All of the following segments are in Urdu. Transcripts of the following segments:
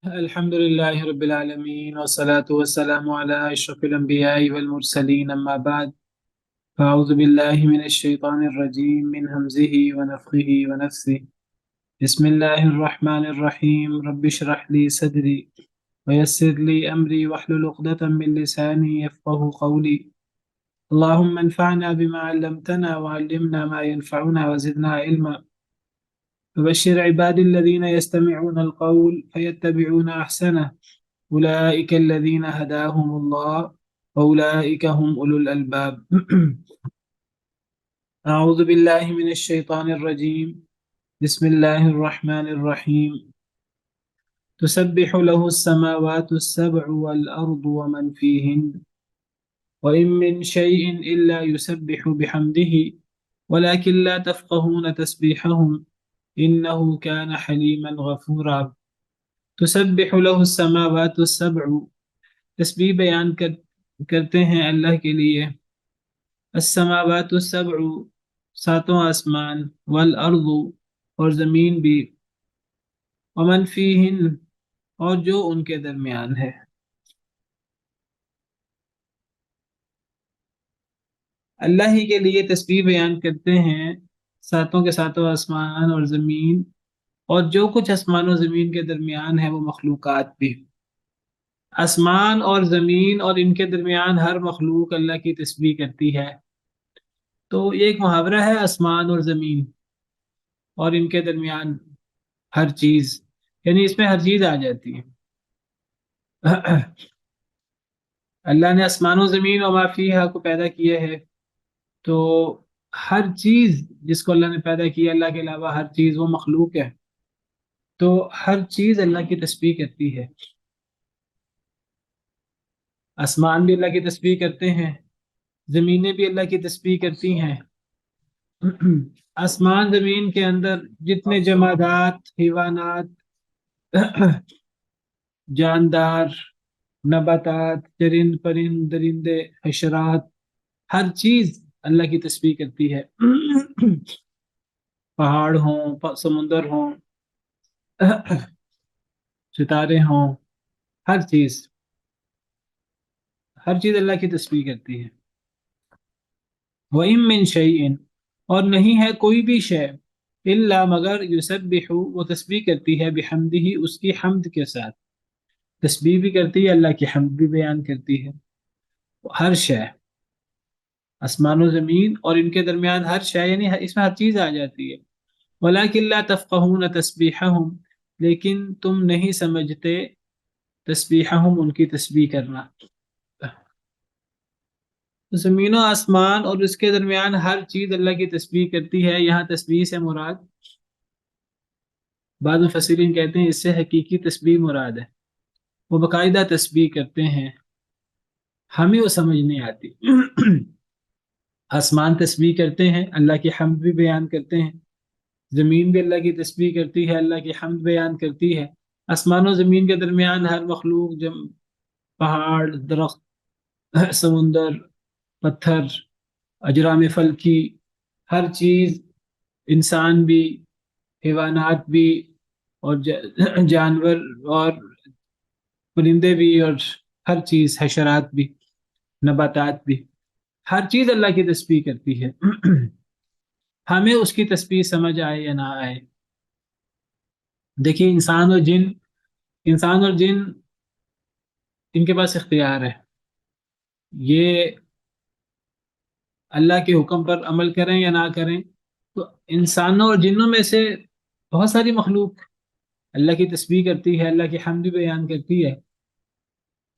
الحمد لله رب العالمين والصلاة والسلام على أشرف الأنبياء والمرسلين أما بعد فأعوذ بالله من الشيطان الرجيم من همزه ونفخه ونفثه بسم الله الرحمن الرحيم رب اشرح لي صدري ويسر لي أمري واحلل عقدة من لساني يفقه قولي اللهم انفعنا بما علمتنا وعلمنا ما ينفعنا وزدنا علما فبشر عبادي الذين يستمعون القول فيتبعون أحسنه أولئك الذين هداهم الله وأولئك هم أولو الألباب أعوذ بالله من الشيطان الرجيم بسم الله الرحمن الرحيم تسبح له السماوات السبع والأرض ومن فيهن وإن من شيء إلا يسبح بحمده ولكن لا تفقهون تسبيحهم إنه كان حليما غفورا تسبح له السماوات السبع تسبیح کرتے ہیں اللہ کے لیے السماوات السبع ساتوں آسمان والارض اور زمین بھی ومن فیہن اور جو ان کے درمیان ہے اللہ ہی کے لیے تسبیح بیان کرتے ہیں ساتوں کے ساتوں آسمان اور زمین اور جو کچھ آسمان و زمین کے درمیان ہے وہ مخلوقات بھی آسمان اور زمین اور ان کے درمیان ہر مخلوق اللہ کی تسبیح کرتی ہے تو یہ ایک محاورہ ہے آسمان اور زمین اور ان کے درمیان ہر چیز یعنی اس میں ہر چیز آ جاتی ہے اللہ نے آسمان و زمین و ما فیہا کو پیدا کیا ہے تو ہر چیز جس کو اللہ نے پیدا کیا اللہ کے علاوہ ہر چیز وہ مخلوق ہے تو ہر چیز اللہ کی تسبیح کرتی ہے آسمان بھی اللہ کی تسبیح کرتے ہیں زمینیں بھی اللہ کی تسبیح کرتی ہیں آسمان زمین کے اندر جتنے جمادات حیوانات جاندار نباتات چرند پرند درندے حشرات ہر چیز اللہ کی تسبیح کرتی ہے پہاڑ ہوں سمندر ہوں ستارے ہوں ہر چیز اللہ کی تسبیح کرتی ہے وَإِن مِّن شَيْءٍ اور نہیں ہے کوئی بھی شے الا مگر یسبح وہ تسبیح کرتی ہے بحمدہ اس کی حمد کے ساتھ تسبیح بھی کرتی ہے اللہ کی حمد بھی بیان کرتی ہے ہر شے آسمان و زمین اور ان کے درمیان ہر شے یعنی اس میں ہر چیز آ جاتی ہے وَلَٰكِن لَا تَفْقَهُونَ تَسْبِيحَهُمْ لیکن تم نہیں سمجھتے تسبیحہم ان کی تسبیح کرنا زمین و آسمان اور اس کے درمیان ہر چیز اللہ کی تسبیح کرتی ہے یہاں تسبیح سے مراد بعض مفسرین کہتے ہیں اس سے حقیقی تسبیح مراد ہے وہ باقاعدہ تسبیح کرتے ہیں ہمیں وہ سمجھ نہیں آتی آسمان تسبیح کرتے ہیں اللہ کی حمد بھی بیان کرتے ہیں زمین بھی اللہ کی تسبیح کرتی ہے اللہ کی حمد بیان کرتی ہے آسمان و زمین کے درمیان ہر مخلوق پہاڑ درخت سمندر پتھر اجرام فلکی ہر چیز انسان بھی حیوانات بھی اور جانور اور پرندے بھی اور ہر چیز حشرات بھی نباتات بھی ہر چیز اللہ کی تسبیح کرتی ہے ہمیں اس کی تسبیح سمجھ آئے یا نہ آئے دیکھیے انسان اور جن ان کے پاس اختیار ہے یہ اللہ کے حکم پر عمل کریں یا نہ کریں تو انسانوں اور جنوں میں سے بہت ساری مخلوق اللہ کی تسبیح کرتی ہے اللہ کی حمد بھی بیان کرتی ہے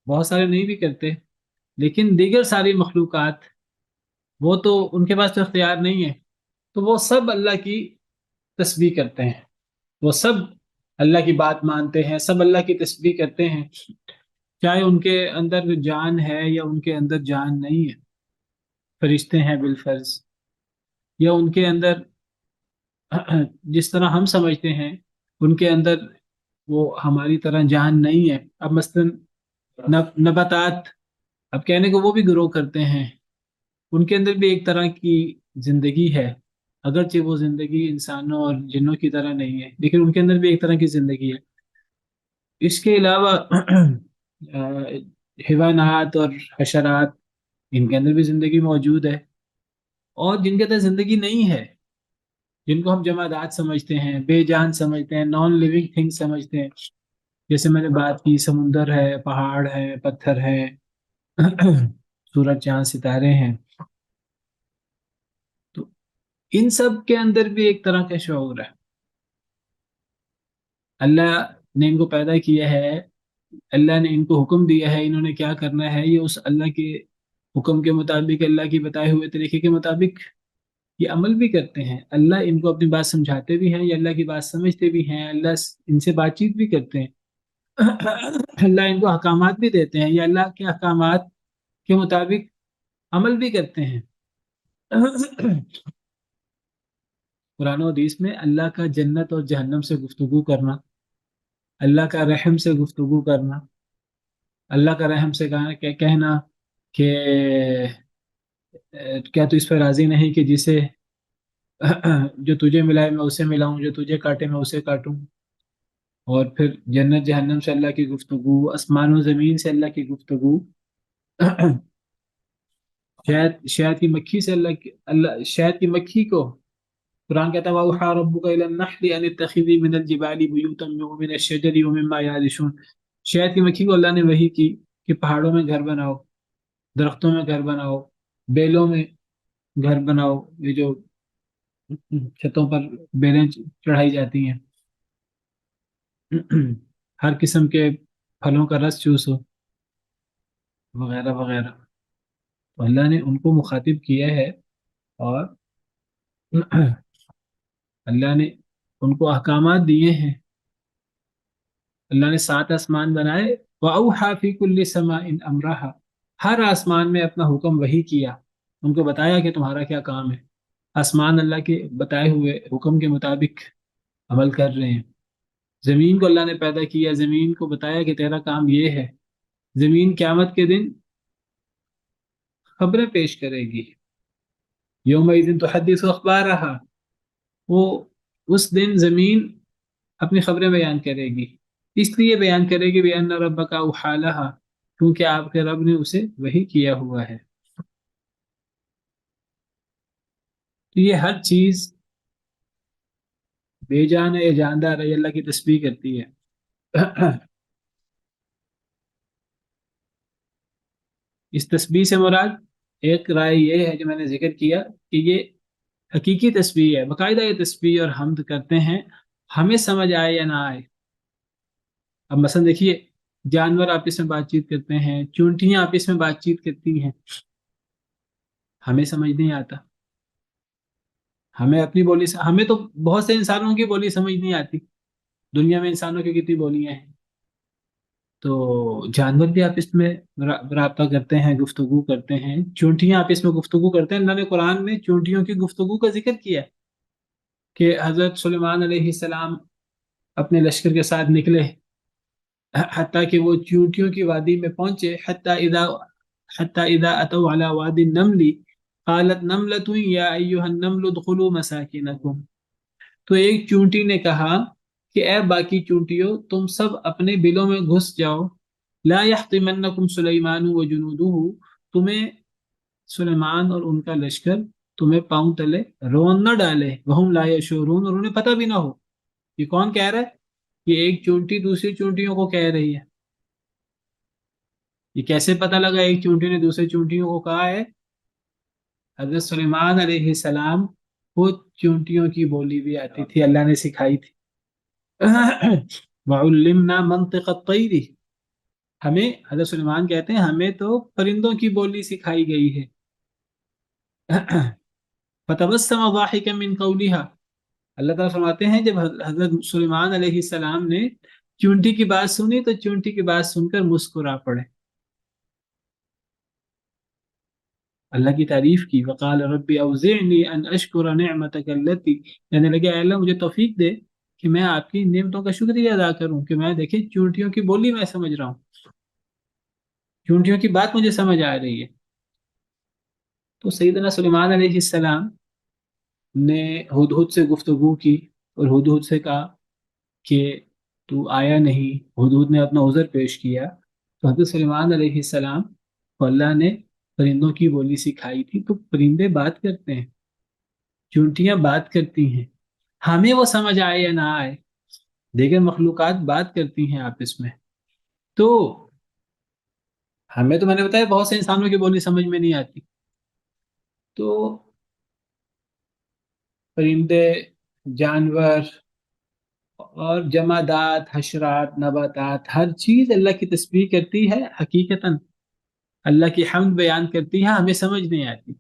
بہت سارے نہیں بھی کرتے لیکن دیگر ساری مخلوقات وہ تو ان کے پاس تو اختیار نہیں ہے تو وہ سب اللہ کی تسبیح کرتے ہیں وہ سب اللہ کی بات مانتے ہیں سب اللہ کی تسبیح کرتے ہیں چاہے ان کے اندر جان ہے یا ان کے اندر جان نہیں ہے فرشتے ہیں بالفرض یا ان کے اندر جس طرح ہم سمجھتے ہیں ان کے اندر وہ ہماری طرح جان نہیں ہے اب مثلا نباتات اب کہنے کو وہ بھی گرو کرتے ہیں ان کے اندر بھی ایک طرح کی زندگی ہے اگرچہ وہ زندگی انسانوں اور جنوں کی طرح نہیں ہے لیکن ان کے اندر بھی ایک طرح کی زندگی ہے اس کے علاوہ حیوانات اور حشرات، ان کے اندر بھی زندگی موجود ہے، اور جن کے اندر زندگی نہیں ہے، جن کو ہم جمادات سمجھتے ہیں، بے جان سمجھتے ہیں، نان لیونگ تھنگ سمجھتے ہیں، جیسے میں نے بات کی سمندر ہے، پہاڑ ہے، پتھر ہے، سورج چاند ستارے ہیں، تو ان سب کے اندر بھی ایک طرح کا شعور ہے۔ اللہ نے ان کو پیدا کیا ہے، اللہ نے ان کو حکم دیا ہے انہوں نے کیا کرنا ہے، یہ اس اللہ کے حکم کے مطابق، اللہ کی بتائے ہوئے طریقے کے مطابق یہ عمل بھی کرتے ہیں۔ اللہ ان کو اپنی بات سمجھاتے بھی ہیں، یہ اللہ کی بات سمجھتے بھی ہیں، اللہ ان سے بات چیت بھی کرتے ہیں، اللہ ان کو احکامات بھی دیتے ہیں، یہ اللہ کے احکامات کے مطابق عمل بھی کرتے ہیں۔ قرآن و حدیث میں اللہ کا جنت اور جہنم سے گفتگو کرنا، اللہ کا رحم سے گفتگو کرنا، اللہ کا رحم سے کہنا کہ کیا تو اس پہ راضی نہیں کہ جسے جو تجھے ملا ہے میں اسے ملاؤں، جو تجھے کاٹے میں اسے کاٹوں، اور پھر جنت جہنم سے اللہ کی گفتگو، آسمان و زمین سے اللہ کی گفتگو، شہد کی مکھی سے اللہ شہد کی مکھی کو قرآن کہتا ہے وَأَوْحَىٰ رَبُّكَ إِلَى النَّحْلِ أَنِ اتَّخِذِي مِنَ الْجِبَالِ بُيُوتًا وَمِنَ الشَّجَرِ وَمِمَّا يَعْرِشُونَ۔ شہد کی مکھی کو اللہ نے وحی کی کہ پہاڑوں میں گھر بناؤ، درختوں میں گھر بناؤ، بیلوں میں گھر بناؤ، یہ جو چھتوں پر بیلیں چڑھائی جاتی ہیں، ہر قسم کے پھلوں کا رس چوسو، وغیرہ وغیرہ۔ تو اللہ نے ان کو مخاطب کیا ہے، اور اللہ نے ان کو احکامات دیے ہیں۔ اللہ نے 7 آسمان بنائے، وَأَوْحَىٰ فِي كُلِّ سَمَاءٍ أَمْرَهَا، ہر آسمان میں اپنا حکم وحی کیا، ان کو بتایا کہ تمہارا کیا کام ہے۔ آسمان اللہ کے بتائے ہوئے حکم کے مطابق عمل کر رہے ہیں۔ زمین کو اللہ نے پیدا کیا، زمین کو بتایا کہ تیرا کام یہ ہے۔ زمین قیامت کے دن خبریں پیش کرے گی، یومئذ تحدث اخبارها، وہ اس دن زمین اپنی خبریں بیان کرے گی، اس لیے بیان کرے گی بأن ربک اوحی لہا، کیونکہ آپ کے رب نے اسے وحی کیا ہوا ہے۔ تو یہ ہر چیز بے جان ہے یا جاندار ہے، یہ اللہ کی تسبیح کرتی ہے۔ اس تسبیح سے مراد ایک رائے یہ ہے جو میں نے ذکر کیا کہ یہ حقیقی تسبیح ہے، باقاعدہ یہ تسبیح اور حمد کرتے ہیں، ہمیں سمجھ آئے یا نہ آئے۔ اب مثلا دیکھیے، جانور آپس میں بات چیت کرتے ہیں، چونٹیاں آپس میں بات چیت کرتی ہیں، ہمیں سمجھ نہیں آتا، ہمیں اپنی بولی ہمیں تو بہت سے انسانوں کی بولی سمجھ نہیں آتی، دنیا میں انسانوں کی کتنی بولیاں ہیں، تو جانور بھی آپس میں رابطہ کرتے ہیں، گفتگو کرتے ہیں، چونٹیاں آپس میں گفتگو کرتے ہیں۔ اللہ نے قرآن میں چونٹیوں کی گفتگو کا ذکر کیا کہ حضرت سلیمان علیہ السلام اپنے لشکر کے ساتھ نکلے، حتیٰ کہ وہ چونٹیوں کی وادی میں پہنچے، حتیٰ اذا اتوا علی وادی النمل قالت نملۃ یا ایھا النمل ادخلوا مساکنکم، تو ایک چونٹی نے کہا کہ اے باقی چونٹیوں تم سب اپنے بلوں میں گھس جاؤ، لا یحطمنکم سلیمان وجنودہ، تمہیں سلیمان اور ان کا لشکر تمہیں پاؤں تلے رون نہ ڈالے، وہم لا یشعرون، اور انہیں پتہ بھی نہ ہو۔ یہ کون کہہ رہا ہے؟ یہ ایک چونٹی دوسری چونٹیوں کو کہہ رہی ہے۔ یہ کیسے پتہ لگا ایک چونٹی نے دوسرے چونٹیوں کو کہا ہے؟ حضرت سلیمان علیہ السلام کو چونٹیوں کی بولی بھی آتی تھی، اللہ نے سکھائی تھی۔ وَعُلِّمْنَا مَنطِقَ الطَّيْرِ، ہمیں حضرت سلیمان کہتے ہیں ہمیں تو پرندوں کی بولی سکھائی گئی ہے۔ فَتَبَسَّمَ ضَاحِكًا مِنْ قَوْلِهَا، اللہ تعالیٰ فرماتے ہیں جب حضرت سلیمان علیہ السلام نے چونٹی کی بات سنی تو چونٹی کی بات سن کر مسکرا پڑے، اللہ کی تعریف کی۔ وقال رب اوزعنی ان اشکر نعمتک التی، کہنے لگے اے اللہ مجھے توفیق دے کہ میں آپ کی نعمتوں کا شکریہ ادا کروں، کہ میں دیکھیں چونٹیوں کی بولی میں سمجھ رہا ہوں، چونٹیوں کی بات مجھے سمجھ آ رہی ہے۔ تو سیدنا سلیمان علیہ السلام نے ہدہد سے گفتگو کی، اور ہدہد سے کہا کہ تو آیا نہیں، حدود نے اپنا عذر پیش کیا، تو حضرت سلیمان علیہ السلام کو اللہ نے پرندوں کی بولی سکھائی تھی، تو پرندے بات کرتے ہیں، چونٹیاں بات کرتی ہیں، ہمیں وہ سمجھ آئے یا نہ آئے، دیگر مخلوقات بات کرتی ہیں آپس میں. تو ہمیں تو میں نے بتایا بہت سے انسانوں کی بولی سمجھ میں نہیں آتی، تو پرندے، جانور اور جمادات، حشرات، نباتات، ہر چیز اللہ کی تسبیح کرتی ہے حقیقتاً، اللہ کی حمد بیان کرتی ہے، ہمیں سمجھ نہیں آتی.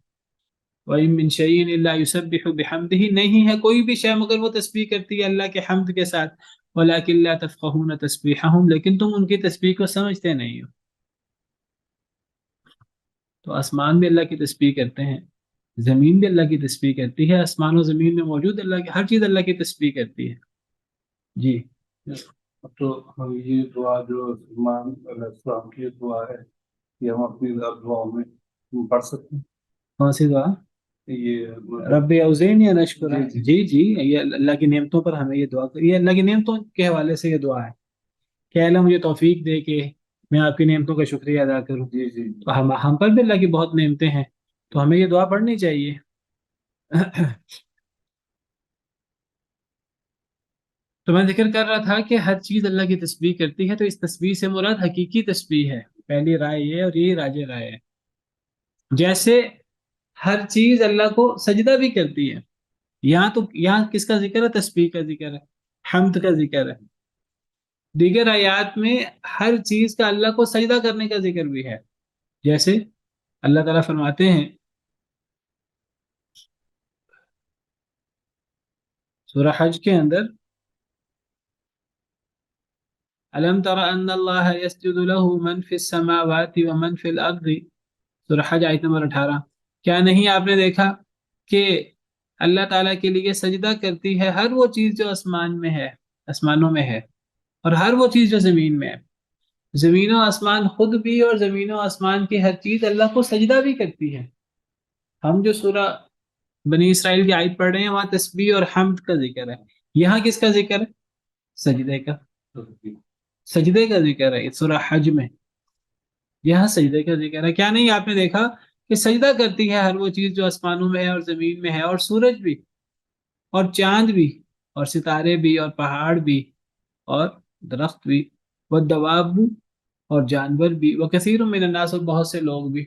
وَإِن مِّن شَيْءٍ إِلَّا يُسَبِّحُ بِحَمْدِهِ، نہیں ہے کوئی بھی شے مگر وہ تسبیح کرتی ہے اللہ کے حمد کے ساتھ. وَلَٰكِن لَّا تَفْقَهُونَ تَسْبِيحَهُمْ، لیکن تم ان کی تسبیح کو سمجھتے نہیں ہو. تو آسمان بھی اللہ کی تسبیح کرتے ہیں، زمین بھی اللہ کی تسبیح کرتی ہے، آسمان و زمین میں موجود اللہ کی ہر چیز اللہ کی تسبیح کرتی ہے. جی. تو ہم یہ دعا جو امام علیہ السلام کی دعا ہے یہ ہم اپنی دعاؤں میں پڑھ سکتے ہیں؟ کون سی دعا؟ یہ رب اوزعنی ان اشکر. جی جی جی، یہ اللہ کی نعمتوں پر ہمیں یہ دعا، یہ اللہ کی نعمتوں کے حوالے سے یہ دعا ہے کہ اللہ مجھے توفیق دے کہ میں آپ کی نعمتوں کا شکریہ ادا کروں. جی جی تو ہم پر بھی اللہ کی بہت نعمتیں ہیں، تو ہمیں یہ دعا پڑھنی چاہیے. تو میں ذکر کر رہا تھا کہ ہر چیز اللہ کی تسبیح کرتی ہے، تو اس تسبیح سے مراد حقیقی تسبیح ہے، پہلی رائے یہ اور یہی راج رائے ہے. جیسے ہر چیز اللہ کو سجدہ بھی کرتی ہے، یہاں تو یہاں کس کا ذکر ہے؟ تسبیح کا ذکر ہے، حمد کا ذکر ہے. دیگر آیات میں ہر چیز کا اللہ کو سجدہ کرنے کا ذکر بھی ہے، جیسے اللہ تعالیٰ فرماتے ہیں سورہ حج کے اندر، الم تر ان اللہ یسجد له من فی السماوات ومن فی الارض، سورہ حج آیت نمبر 18. کیا نہیں آپ نے دیکھا کہ اللہ تعالیٰ کے لیے سجدہ کرتی ہے ہر وہ چیز جو آسمان میں ہے، آسمانوں میں ہے، اور ہر وہ چیز جو زمین میں ہے. زمین و آسمان خود بھی اور زمین و آسمان کی ہر چیز اللہ کو سجدہ بھی کرتی ہے. ہم جو سورہ بنی اسرائیل کی آیت پڑھ رہے ہیں وہاں تسبیح اور حمد کا ذکر ہے، یہاں کس کا ذکر ہے؟ سجدے کا. سجدے کا ذکر ہے سورہ حج میں، یہاں سجدے کا ذکر ہے. کیا نہیں آپ نے دیکھا کہ سجدہ کرتی ہے ہر وہ چیز جو آسمانوں میں ہے اور زمین میں ہے، اور سورج بھی اور چاند بھی اور ستارے بھی اور پہاڑ بھی اور درخت بھی، والدواب اور جانور بھی، وکثیر من الناس اور بہت سے لوگ بھی،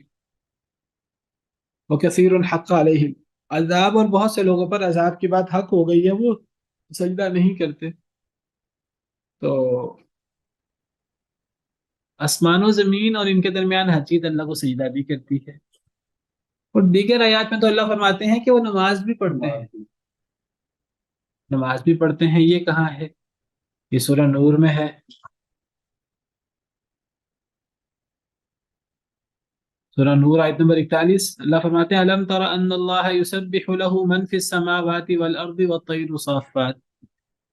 وکثیر حق علیہم عذاب اور بہت سے لوگوں پر عذاب کی بات حق ہو گئی ہے، وہ سجدہ نہیں کرتے. تو آسمان و زمین اور ان کے درمیان ہر چیز اللہ کو سجدہ بھی کرتی ہے. اور دیگر آیات میں تو اللہ فرماتے ہیں کہ وہ نماز بھی پڑھتے ہیں، نماز بھی پڑھتے ہیں. یہ کہاں ہے؟ یہ سورہ نور میں ہے، سورہ نور آیت نمبر 41. اللہ فرماتے ہیں الم تر ان اللہ یسبح له من فی السماوات والارض والطیر صافات.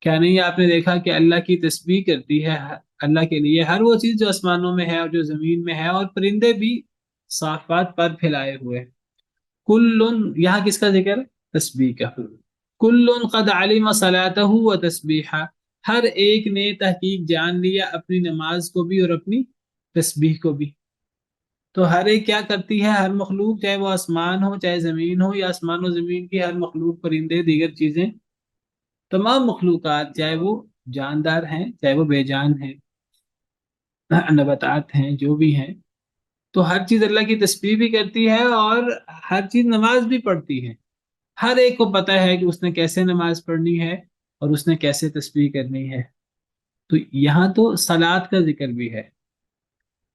کیا نہیں آپ نے دیکھا کہ اللہ کی تسبیح کرتی ہے اللہ کے لیے ہر وہ چیز جو آسمانوں میں ہے اور جو زمین میں ہے، اور پرندے بھی صافات پر پھیلائے ہوئے. کل، یہاں کس کا ذکر ہے؟ تسبیح کا. کل قد علم صلاته وتسبیحہ، ہر ایک نے تحقیق جان لیا اپنی نماز کو بھی اور اپنی تسبیح کو بھی. تو ہر ایک کیا کرتی ہے؟ ہر مخلوق، چاہے وہ آسمان ہو چاہے زمین ہو، یا آسمان و زمین کی ہر مخلوق، پرندے، دیگر چیزیں، تمام مخلوقات، چاہے وہ جاندار ہیں چاہے وہ بے جان ہیں، نباتات ہیں، جو بھی ہیں، تو ہر چیز اللہ کی تسبیح بھی کرتی ہے اور ہر چیز نماز بھی پڑھتی ہے. ہر ایک کو پتہ ہے کہ اس نے کیسے نماز پڑھنی ہے اور اس نے کیسے تسبیح کرنی ہے. تو یہاں تو صلات کا ذکر بھی ہے.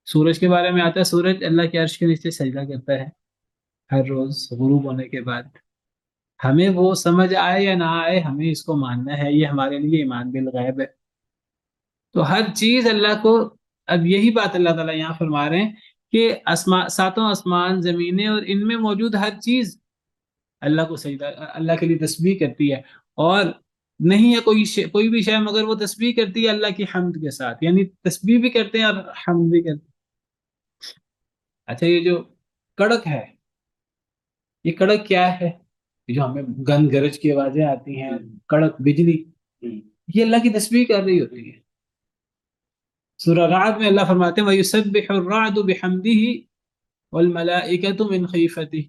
سورج کے بارے میں آتا ہے سورج اللہ کے عرش کے نیچے سجدہ کرتا ہے ہر روز غروب ہونے کے بعد. ہمیں وہ سمجھ آئے یا نہ آئے، ہمیں اس کو ماننا ہے، یہ ہمارے لیے ایمان بالغیب ہے. تو ہر چیز اللہ کو، اب یہی بات اللہ تعالیٰ یہاں فرما رہے ہیں کہ ساتوں آسمان، زمینیں اور ان میں موجود ہر چیز اللہ کو سجدہ، اللہ کے لیے تسبیح کرتی ہے. اور نہیں ہے کوئی بھی شے مگر وہ تسبیح کرتی ہے اللہ کی حمد کے ساتھ، یعنی تسبیح بھی کرتے ہیں اور حمد بھی کرتے ہیں. اچھا، یہ جو کڑک ہے، یہ کڑک کیا ہے؟ یہ جو ہمیں گن گرج کی آوازیں آتی ہیں، کڑک بجلی، یہ اللہ کی تسبیح کر رہی ہوتی ہے. سورہ رعد میں اللہ فرماتے ہیں وَيُسَبِّحُ الرَّعْدُ بِحَمْدِهِ وَالْمَلَائِكَةُ مِنْ خِيفَتِهِ.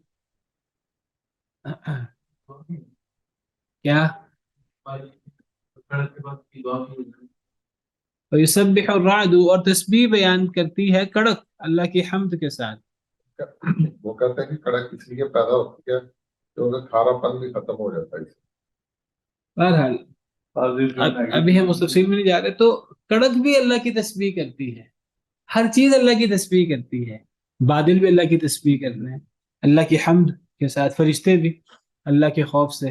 کیا؟ وَيُسَبِّحُ الرَّعْدُ، اور تسبیح بیان کرتی ہے کڑک اللہ کی حمد کے ساتھ. وہ کہتے ہیں کہ کڑک اس لیے پیدا ہوتی ہے کہ ان کا کھارا پن بھی ختم ہو جاتا ہے اس سے۔ بہرحال حاضر جو ابھی ہم نیگیٹو اس تفصیل میں نہیں جا رہے، تو کڑک بھی اللہ کی تسبیح کرتی ہے، ہر چیز اللہ کی تسبیح کرتی ہے، بادل بھی اللہ کی تسبیح کر رہے ہیں اللہ کی حمد کے ساتھ، فرشتے بھی اللہ کے خوف سے،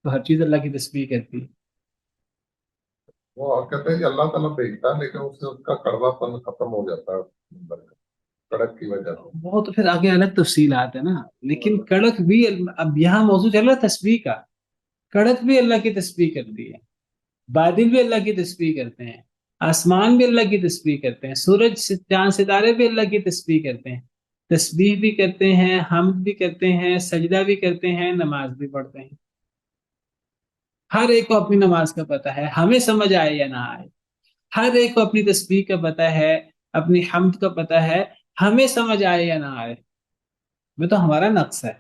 تو ہر چیز اللہ کی تسبیح کرتی ہے. وہ کہتے ہیں کہ اللہ تعالیٰ بھیجتا ہے لیکن اس سے اس کا کڑوا پن ختم ہو جاتا ہے اندر کا، کڑک کی وجہ سے۔ وہ تو پھر آگے الگ تفصیلات ہے نا، لیکن کڑک بھی اب یہاں موضوع چل رہا ہے تسبیح کا، کڑک بھی اللہ کی تسبیح کرتی ہے، بادل بھی اللہ کی تسبیح کرتے ہیں، آسمان بھی اللہ کی تسبیح کرتے ہیں، سورج چاند ستارے بھی اللہ کی تسبیح کرتے ہیں، تسبیح بھی کرتے ہیں، حمد بھی کرتے ہیں، سجدہ بھی کرتے ہیں، نماز بھی پڑھتے ہیں. ہر ایک کو اپنی نماز کا پتہ ہے، ہمیں سمجھ آئے یا نہ آئے، ہر ایک کو اپنی تسبیح کا پتہ ہے، اپنی حمد کا پتہ ہے، ہمیں سمجھ آئے یا نہ آئے. وہ تو ہمارا نقص ہے،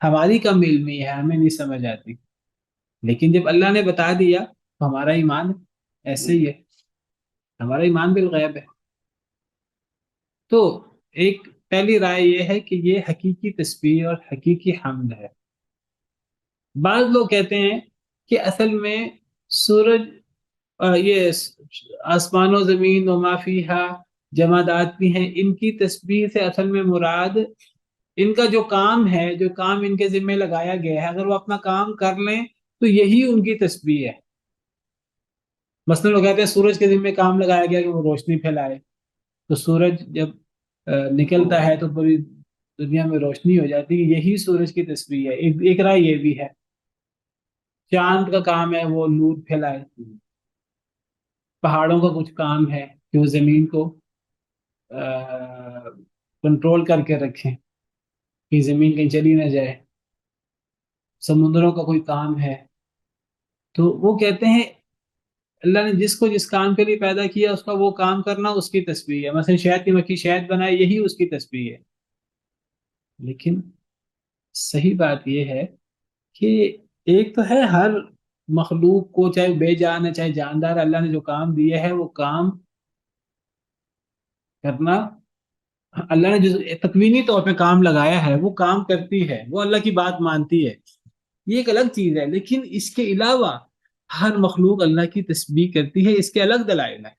ہماری کم علمی ہے، ہمیں نہیں سمجھ آتی، لیکن جب اللہ نے بتا دیا تو ہمارا ایمان ایسے ہی ہے، ہمارا ایمان بالغیب ہے. تو ایک پہلی رائے یہ ہے کہ یہ حقیقی تسبیح اور حقیقی حمد ہے. بعض لوگ کہتے ہیں کہ اصل میں سورج یہ آسمان و زمین و ما فیہا جمادات بھی ہیں، ان کی تسبیح سے اصل میں مراد ان کا جو کام ہے، جو کام ان کے ذمہ لگایا گیا ہے، اگر وہ اپنا کام کر لیں تو یہی ان کی تسبیح ہے. مثلا وہ کہتے ہیں سورج کے ذمہ کام لگایا گیا کہ وہ روشنی پھیلائے، تو سورج جب نکلتا ہے تو پوری دنیا میں روشنی ہو جاتی ہے، یہی سورج کی تسبیح ہے. ایک رائے یہ بھی ہے. چاند کا کام ہے وہ نور پھیلائے، پہاڑوں کا کچھ کام ہے کہ وہ زمین کو کنٹرول کر کے رکھیں کہ زمین کہیں چلی نہ جائے، سمندروں کا کوئی کام ہے. تو وہ کہتے ہیں اللہ نے جس کو جس کام کے لیے پیدا کیا اس کا وہ کام کرنا اس کی تسبیح ہے. مثلا شہد کی مکھی شہد بنائے، یہی اس کی تسبیح ہے. لیکن صحیح بات یہ ہے کہ ایک تو ہے ہر مخلوق کو، چاہے بے جان ہے چاہے جاندار، اللہ نے جو کام دیا ہے وہ کام کرنا، اللہ نے جو تکوینی طور پہ کام لگایا ہے وہ کام کرتی ہے، وہ اللہ کی بات مانتی ہے، یہ ایک الگ چیز ہے. لیکن اس کے علاوہ ہر مخلوق اللہ کی تسبیح کرتی ہے، اس کے الگ دلائل ہیں.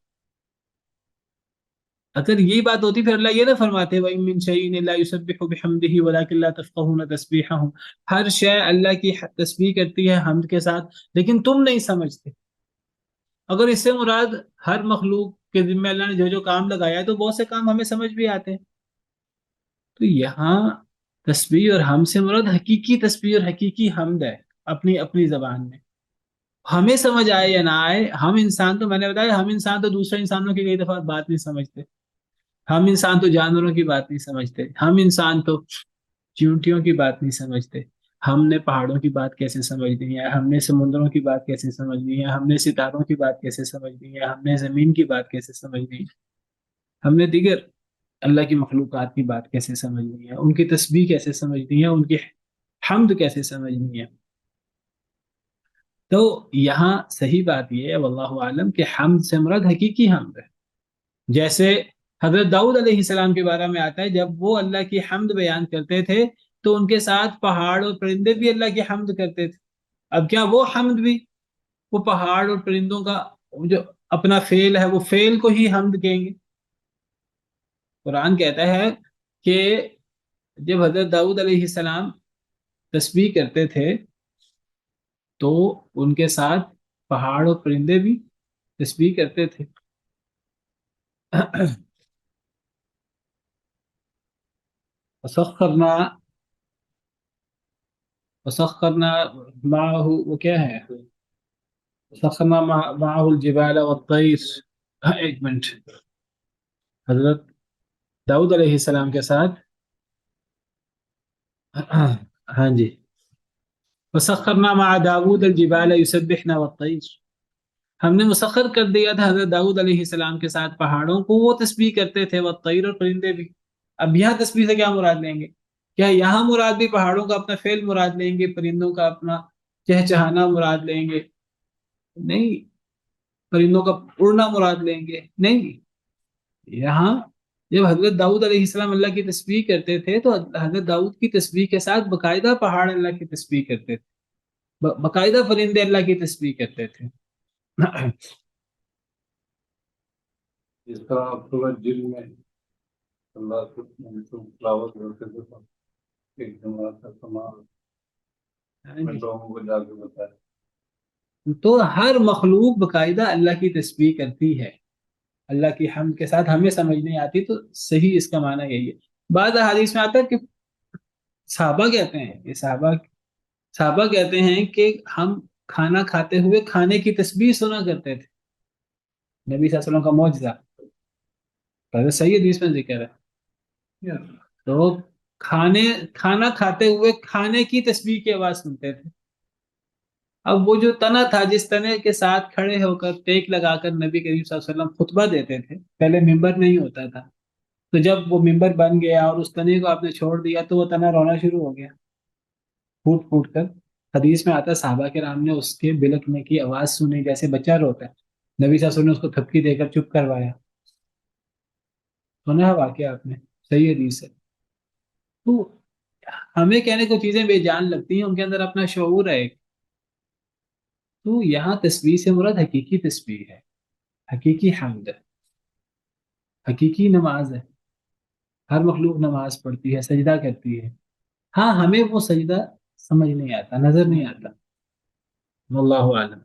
اگر یہی بات ہوتی پھر اللہ یہ نہ فرماتے وَإِن مِّن شَيْءٍ إِلَّا يُسَبِّحُ بِحَمْدِهِ وَلَٰكِن لَّا تَفْقَهُونَ تَسْبِيحَهُمْ، ہر شے اللہ کی تسبیح کرتی ہے حمد کے ساتھ، لیکن تم نہیں سمجھتے. اگر اس سے مراد ہر مخلوق کے ذمہ اللہ نے جو جو کام لگایا ہے تو بہت سے کام ہمیں سمجھ بھی آتے ہیں. تو یہاں تسبیح اور حمد سے مراد حقیقی تسبیح اور حقیقی حمد ہے، اپنی اپنی زبان میں. ہمیں سمجھ آئے یا نہ آئے، ہم انسان تو، میں نے بتایا ہم انسان تو دوسرے انسانوں کی کئی دفعہ بات نہیں سمجھتے، ہم انسان تو جانوروں کی بات نہیں سمجھتے، ہم انسان تو چیونٹیوں کی بات نہیں سمجھتے. ہم نے پہاڑوں کی بات کیسے سمجھنی ہے، ہم نے سمندروں کی بات کیسے سمجھنی ہے، ہم نے ستاروں کی بات کیسے سمجھنی ہے، ہم نے زمین کی بات کیسے سمجھنی ہے، ہم نے دیگر اللہ کی مخلوقات کی بات کیسے سمجھنی ہے، ان کی تسبیح کیسے سمجھنی ہے، ان کی حمد کیسے سمجھنی ہے. تو یہاں صحیح بات یہ ہے واللہ عالم کہ حمد سے مراد حقیقی حمد ہے. جیسے حضرت داؤد علیہ السلام کے بارے میں آتا ہے جب وہ اللہ کی حمد بیان کرتے تھے تو ان کے ساتھ پہاڑ اور پرندے بھی اللہ کی حمد کرتے تھے. اب کیا وہ حمد بھی وہ پہاڑ اور پرندوں کا جو اپنا فعل ہے وہ فعل کو ہی حمد کہیں گے؟ قرآن کہتا ہے کہ جب حضرت داؤد علیہ السلام تسبیح کرتے تھے تو ان کے ساتھ پہاڑ اور پرندے بھی تسبیح کرتے تھے. وسخرنا وسخرنا معه، وہ کیا ہے، وسخرنا معه الجبال والطير. ایک منٹ، حضرت داؤد علیہ السلام کے ساتھ، ہاں جی، وسخرنا مع داود الجبال يسبحنا والطير، ہم نے مسخر کر دیا تھا حضرت داؤد علیہ السلام کے ساتھ پہاڑوں کو، وہ تسبیح کرتے تھے، والطیر، اور پرندے بھی۔ اب یہاں تسبیح سے کیا مراد لیں گے؟ کیا یہاں مراد بھی پہاڑوں کا اپنا فعل مراد لیں گے، پرندوں کا اپنا چہچہانا مراد لیں گے؟ نہیں۔ پرندوں کا اڑنا مراد لیں گے؟ نہیں۔ یہاں جب حضرت داؤد علیہ السلام اللہ کی تسبیح کرتے تھے تو حضرت داؤد کی تسبیح کے ساتھ باقاعدہ پہاڑ اللہ کی تسبیح کرتے تھے، باقاعدہ پرندے اللہ کی تسبیح کرتے تھے۔ اس طرح اب صبح جن میں اللہ کو تلاوت کرتے تھے، ایک جماعت کا سماج میں لوگوں کو جا کے بتایا۔ تو ہر مخلوق باقاعدہ اللہ کی تسبیح کرتی ہے، اللہ کی حمد کے ساتھ۔ ہمیں سمجھ نہیں آتی تو صحیح اس کا معنی یہی ہے۔ بعض احادیث میں آتا ہے کہ صحابہ کہتے ہیں، یہ صحابہ کہتے ہیں کہ ہم کھانا کھاتے ہوئے کھانے کی تسبیح سنا کرتے تھے، نبی صلی اللہ علیہ وسلم کا معجزہ، حضرت صحیح حدیث میں ذکر ہے۔ تو کھانا کھاتے ہوئے کھانے کی تسبیح کی آواز سنتے تھے۔ اب وہ جو تنا تھا، جس تنے کے ساتھ کھڑے ہو کر ٹیک لگا کر نبی کریم صلی اللہ علیہ وسلم خطبہ دیتے تھے، پہلے ممبر نہیں ہوتا تھا، تو جب وہ ممبر بن گیا اور اس تنے کو آپ نے چھوڑ دیا تو وہ تنا رونا شروع ہو گیا، پھوٹ پھوٹ کر۔ حدیث میں آتا ہے صحابہ کرام نے اس کے بلکنے کی آواز سنی جیسے بچہ روتا ہے، نبی صلی اللہ علیہ وسلم نے اس کو تھپکی دے کر چپ کروایا۔ سنا ہے واقعہ آپ نے، صحیح حدیث ہے۔ تو ہمیں کہنے کو چیزیں بے جان لگتی ہیں، ان کے اندر اپنا شعور ہے ایک۔ تو یہاں تسبیح سے مراد حقیقی تسبیح ہے، حقیقی حمد ہے، حقیقی نماز ہے۔ ہر مخلوق نماز پڑھتی ہے، سجدہ کرتی ہے، ہاں ہمیں وہ سجدہ سمجھ نہیں آتا، نظر نہیں آتا، واللہ عالم۔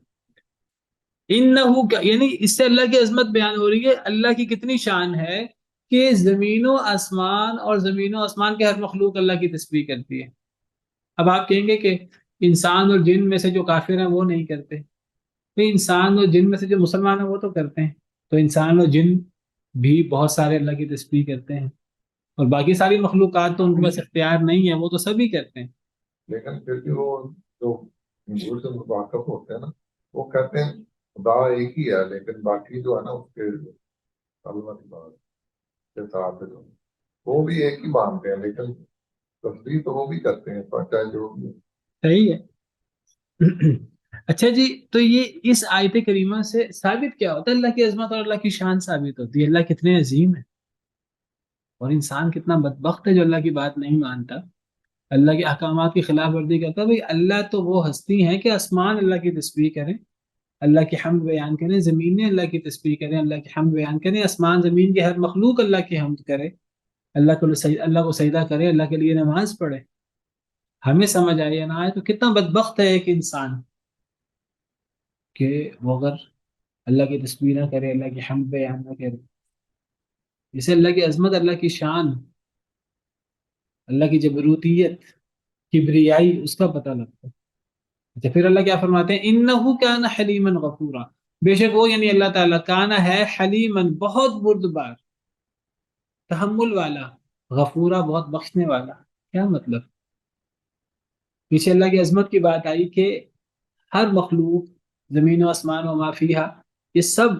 یعنی اس سے اللہ کی عظمت بیان ہو رہی ہے، اللہ کی کتنی شان ہے کہ زمین و آسمان اور زمین و آسمان کے ہر مخلوق اللہ کی تسبیح کرتی ہے۔ اب آپ کہیں گے کہ انسان اور جن میں سے جو کافر ہیں وہ نہیں کرتے، تو انسان اور جن میں سے جو مسلمان ہیں وہ تو کرتے ہیں، تو انسان اور جن بھی بہت سارے اللہ کی تسبیح کرتے ہیں، اور باقی ساری مخلوقات تو ان کے پاس اختیار نہیں ہے، وہ تو سبھی کرتے ہیں۔ لیکن پھر بھی وہ جو ہندو سے واقف ہوتے ہیں نا، وہ کہتے ہیں خدا ایک ہی ہے، لیکن باقی جو ہے نا اس کے اللہ کی بات کے ساتھ جو وہ بھی ایک ہی مانتے ہیں، لیکن تصدیق تو وہ بھی کرتے ہیں، پر چاہے جو بھی ہو۔ صحیح ہے۔ اچھا جی، تو یہ اس آیت کریمہ سے ثابت کیا ہوتا ہے؟ اللہ کی عظمت اور اللہ کی شان ثابت ہوتی ہے، اللہ کتنے عظیم ہے، اور انسان کتنا بدبخت ہے جو اللہ کی بات نہیں مانتا، اللہ کے احکامات کی خلاف ورزی کرتا ہے۔ بھائی اللہ تو وہ ہستی ہیں کہ آسمان اللہ کی تسبیح کریں، اللہ کی حمد بیان کریں، زمینیں اللہ کی تسبیح کریں، اللہ کی حمد بیان کریں، آسمان زمین کے ہر مخلوق اللہ کی حمد کرے، اللہ کو سجدہ کرے، اللہ کے لیے نماز پڑھے۔ ہمیں سمجھ آئے یا نہ آئے، تو کتنا بدبخت ہے ایک انسان کہ وہ اگر اللہ کی تسبیح نہ کرے، اللہ کی حمد بیان نہ کرے۔ جسے اللہ کی عظمت، اللہ کی شان، اللہ کی جبروتیت، کبریائی، اس کا پتہ لگتا ہے۔ اچھا، پھر اللہ کیا فرماتے ہیں؟ انہ کان حلیما غفورا، بے شک وہ یعنی اللہ تعالیٰ کانا ہے حلیمن، بہت بردبار، تحمل والا، غفورا بہت بخشنے والا۔ کیا مطلب؟ پیچھے اللہ کی عظمت کی بات آئی کہ ہر مخلوق، زمین و آسمان و ما فیہا، یہ سب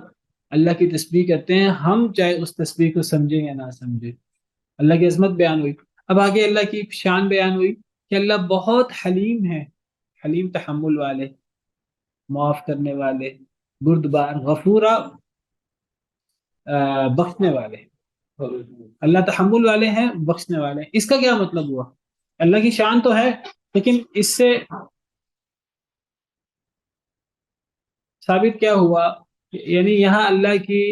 اللہ کی تسبیح کرتے ہیں، ہم چاہے اس تسبیح کو سمجھیں یا نہ سمجھیں۔ اللہ کی عظمت بیان ہوئی، اب آگے اللہ کی شان بیان ہوئی کہ اللہ بہت حلیم ہے، حلیم تحمل والے، معاف کرنے والے، بردبار، غفورا بخشنے والے۔ اللہ تحمل والے ہیں، بخشنے والے ہیں۔ اس کا کیا مطلب ہوا؟ اللہ کی شان تو ہے، لیکن اس سے ثابت کیا ہوا؟ یعنی یہاں اللہ کی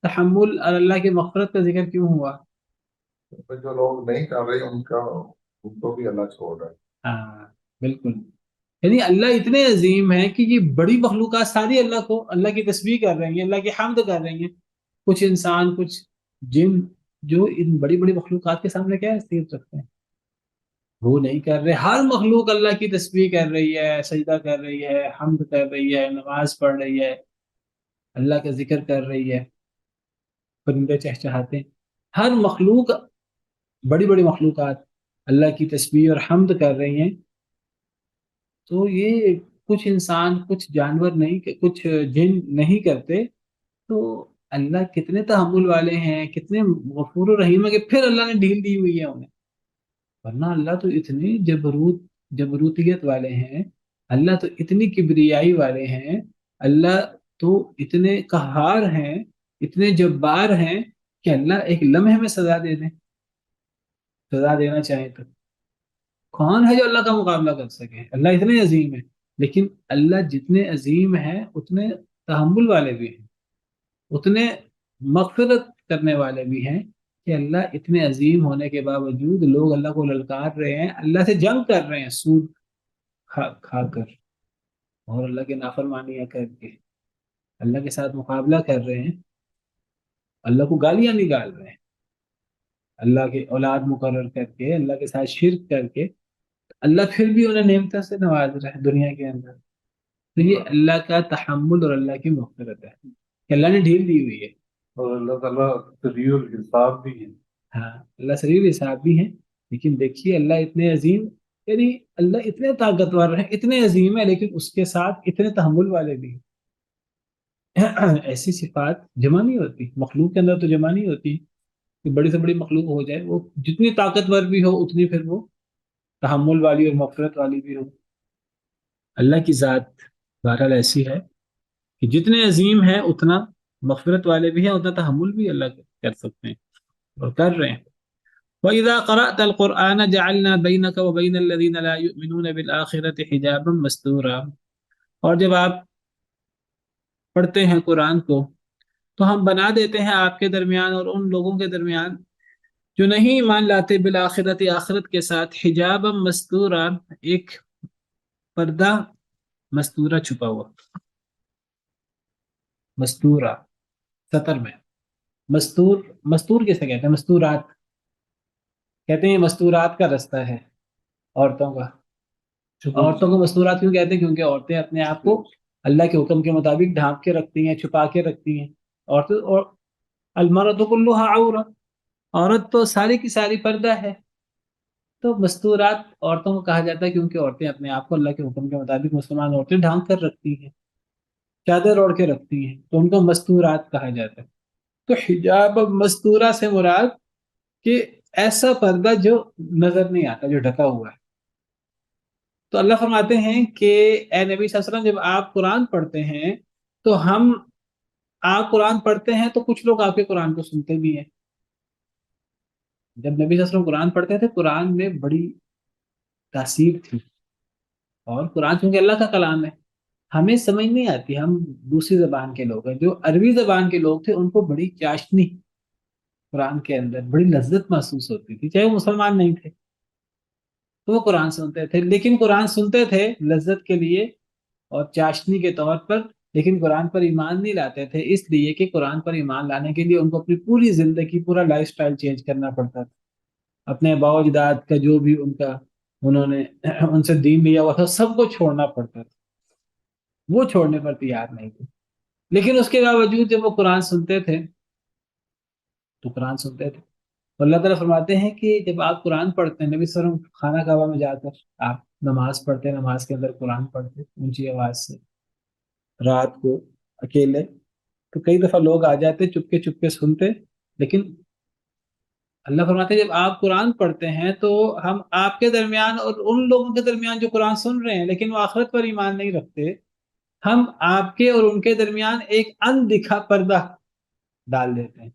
تحمل اور اللہ کی مغفرت کا ذکر کیوں ہوا؟ جو لوگ نہیں کر رہے ان کو بھی اللہ چھوڑ رہا ہے۔ ہاں بالکل، یعنی اللہ اتنے عظیم ہیں کہ یہ بڑی مخلوقات ساری اللہ کی تسبیح کر رہی ہیں، اللہ کی حمد کر رہی ہیں، کچھ انسان، کچھ جن، جو ان بڑی بڑی مخلوقات کے سامنے کیا حیثیت رکھتے ہیں؟ وہ نہیں کر رہے۔ ہر مخلوق اللہ کی تسبیح کر رہی ہے، سجدہ کر رہی ہے، حمد کر رہی ہے، نماز پڑھ رہی ہے، اللہ کا ذکر کر رہی ہے، پرندے چہچہاتے ہیں، ہر مخلوق، بڑی بڑی مخلوقات اللہ کی تسبیح اور حمد کر رہی ہیں۔ تو یہ کچھ انسان کچھ جانور نہیں کچھ جن نہیں کرتے، تو اللہ کتنے تحمل والے ہیں، کتنے غفور و رحیم ہے کہ پھر اللہ نے ڈھیل دی ہوئی ہے انہیں. ورنہ اللہ تو اتنی جبروتیت والے ہیں، اللہ تو اتنی کبریائی والے ہیں، اللہ تو اتنے قہار ہیں، اتنے جبار ہیں کہ اللہ ایک لمحے میں سزا دے دیں، سزا دینا چاہیں تو. کون ہے جو اللہ کا مقابلہ کر سکے؟ اللہ اتنے عظیم ہے. لیکن اللہ جتنے عظیم ہیں اتنے تحمل والے بھی ہیں، اتنے مغفرت کرنے والے بھی ہیں کہ اللہ اتنے عظیم ہونے کے باوجود لوگ اللہ کو للکار رہے ہیں، اللہ سے جنگ کر رہے ہیں سود کھا کر اور اللہ کی نافرمانیاں کر کے اللہ کے ساتھ مقابلہ کر رہے ہیں، اللہ کو گالیاں نکال رہے ہیں، اللہ کے اولاد مقرر کر کے اللہ کے ساتھ شرک کر کے. اللہ پھر بھی انہیں نعمتوں سے نواز رہا ہے دنیا کے اندر. تو یہ اللہ کا تحمل اور اللہ کی مغفرت ہے کہ اللہ نے ڈھیل دی ہوئی ہے. اور اللہ تعالیٰ سریع الحساب بھی ہے. ہاں اللہ سریع حساب بھی ہیں، لیکن دیکھیے اللہ اتنے عظیم، یعنی اللہ اتنے طاقتور ہیں، اتنے عظیم ہے، لیکن اس کے ساتھ اتنے تحمل والے بھی ہیں. ایسی صفات جمع نہیں ہوتی مخلوق کے اندر، تو جمع نہیں ہوتی کہ بڑی سے بڑی مخلوق ہو جائے، وہ جتنی طاقتور بھی ہو اتنی پھر وہ تحمل والی اور مغفرت والی بھی ہو. اللہ کی ذات بہرحال ایسی ہے کہ جتنے عظیم ہیں اتنا مغفرت والے بھی ہیں، اتنا تحمل بھی اللہ کر سکتے ہیں اور کر رہے ہیں. وَإِذَا قَرَأْتَ الْقُرْآنَ جَعَلْنَا بَيْنَكَ وَبَيْنَ الَّذِينَ لَا يُؤْمِنُونَ بِالْآخِرَةِ حِجَابًا مَسْتُورًا. اور جب آپ پڑھتے ہیں قرآن کو تو ہم بنا دیتے ہیں آپ کے درمیان اور ان لوگوں کے درمیان جو نہیں ایمان لاتے بالآخرت، آخرت کے ساتھ، حجابا مستورا، ایک پردہ مستورہ چھپا ہوا، مستورہ سطر میں. مستور، مستور کسے کہتے ہیں؟ مستورات کہتے ہیں، یہ مستورات کا رستہ ہے عورتوں کا. عورتوں کو مستورات کیوں کہتے ہیں؟ کیونکہ عورتیں اپنے آپ کو اللہ کے حکم کے مطابق ڈھانپ کے رکھتی ہیں، چھپا کے رکھتی ہیں. عورتیں اور المرأۃ کلھا عورہ، عورت تو ساری کی ساری پردہ ہے. تو مستورات عورتوں کو کہا جاتا ہے کیونکہ عورتیں اپنے آپ کو اللہ کے حکم کے مطابق، مسلمان عورتیں ڈھانپ کر رکھتی ہیں، چادر اوڑھ کے رکھتی ہیں، تو ان کو مستورات کہا جاتا ہے. تو حجاب مستورہ سے مراد کہ ایسا پردہ جو نظر نہیں آتا، جو ڈھکا ہوا ہے. تو اللہ فرماتے ہیں کہ اے نبی صلی اللہ علیہ وسلم، جب آپ قرآن پڑھتے ہیں تو آپ قرآن پڑھتے ہیں تو کچھ لوگ آپ کے قرآن کو سنتے بھی ہیں. جب نبی صلی اللہ علیہ وسلم قرآن پڑھتے تھے قرآن میں بڑی تاثیر تھی، اور قرآن چونکہ اللہ کا کلام ہے ہمیں سمجھ نہیں آتی، ہم دوسری زبان کے لوگ ہیں. جو عربی زبان کے لوگ تھے ان کو بڑی چاشنی قرآن کے اندر، بڑی لذت محسوس ہوتی تھی، چاہے وہ مسلمان نہیں تھے تو وہ قرآن سنتے تھے. لیکن قرآن سنتے تھے لذت کے لیے اور چاشنی کے طور پر، لیکن قرآن پر ایمان نہیں لاتے تھے، اس لیے کہ قرآن پر ایمان لانے کے لیے ان کو اپنی پوری زندگی، پورا لائف سٹائل چینج کرنا پڑتا تھا. اپنے آباء و اجداد کا جو بھی انہوں نے ان سے دین لیا ہوا تھا سب کو چھوڑنا پڑتا تھا. وہ چھوڑنے پر تیار نہیں تھے، لیکن اس کے باوجود جب وہ قرآن سنتے تھے تو قرآن سنتے تھے. اللہ تعالیٰ فرماتے ہیں کہ جب آپ قرآن پڑھتے ہیں، نبی صلی اللہ علیہ وسلم خانہ کعبہ میں جا کر آپ نماز پڑھتے ہیں، نماز کے اندر قرآن پڑھتے اونچی آواز سے رات کو اکیلے، تو کئی دفعہ لوگ آ جاتے چپکے چپکے سنتے. لیکن اللہ فرماتے ہیں جب آپ قرآن پڑھتے ہیں تو ہم آپ کے درمیان اور ان لوگوں کے درمیان جو قرآن سن رہے ہیں لیکن وہ آخرت پر ایمان نہیں رکھتے، ہم آپ کے اور ان کے درمیان ایک اندکھا پردہ ڈال دیتے ہیں.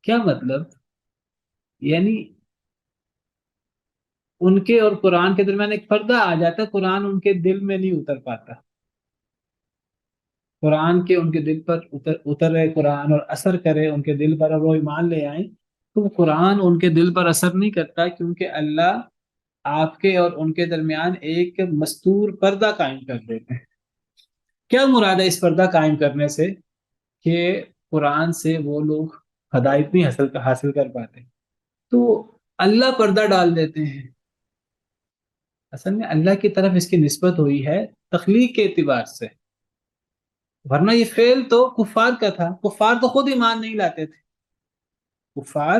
کیا مطلب؟ یعنی ان کے اور قرآن کے درمیان ایک پردہ آ جاتا ہے، قرآن ان کے دل میں نہیں اتر پاتا. قرآن کے ان کے دل پر اترے قرآن اور اثر کرے ان کے دل پر اور وہ ایمان لے آئیں، تو قرآن ان کے دل پر اثر نہیں کرتا، کیونکہ اللہ آپ کے اور ان کے درمیان ایک مستور پردہ قائم کر دیتے ہیں. کیا مراد ہے اس پردہ قائم کرنے سے؟ کہ قرآن سے وہ لوگ ہدایت نہیں حاصل کر پاتے، تو اللہ پردہ ڈال دیتے ہیں. اصل میں اللہ کی طرف اس کی نسبت ہوئی ہے تخلیق کے اعتبار سے، ورنہ یہ فعل تو کفار کا تھا. کفار تو خود ایمان نہیں لاتے تھے. کفار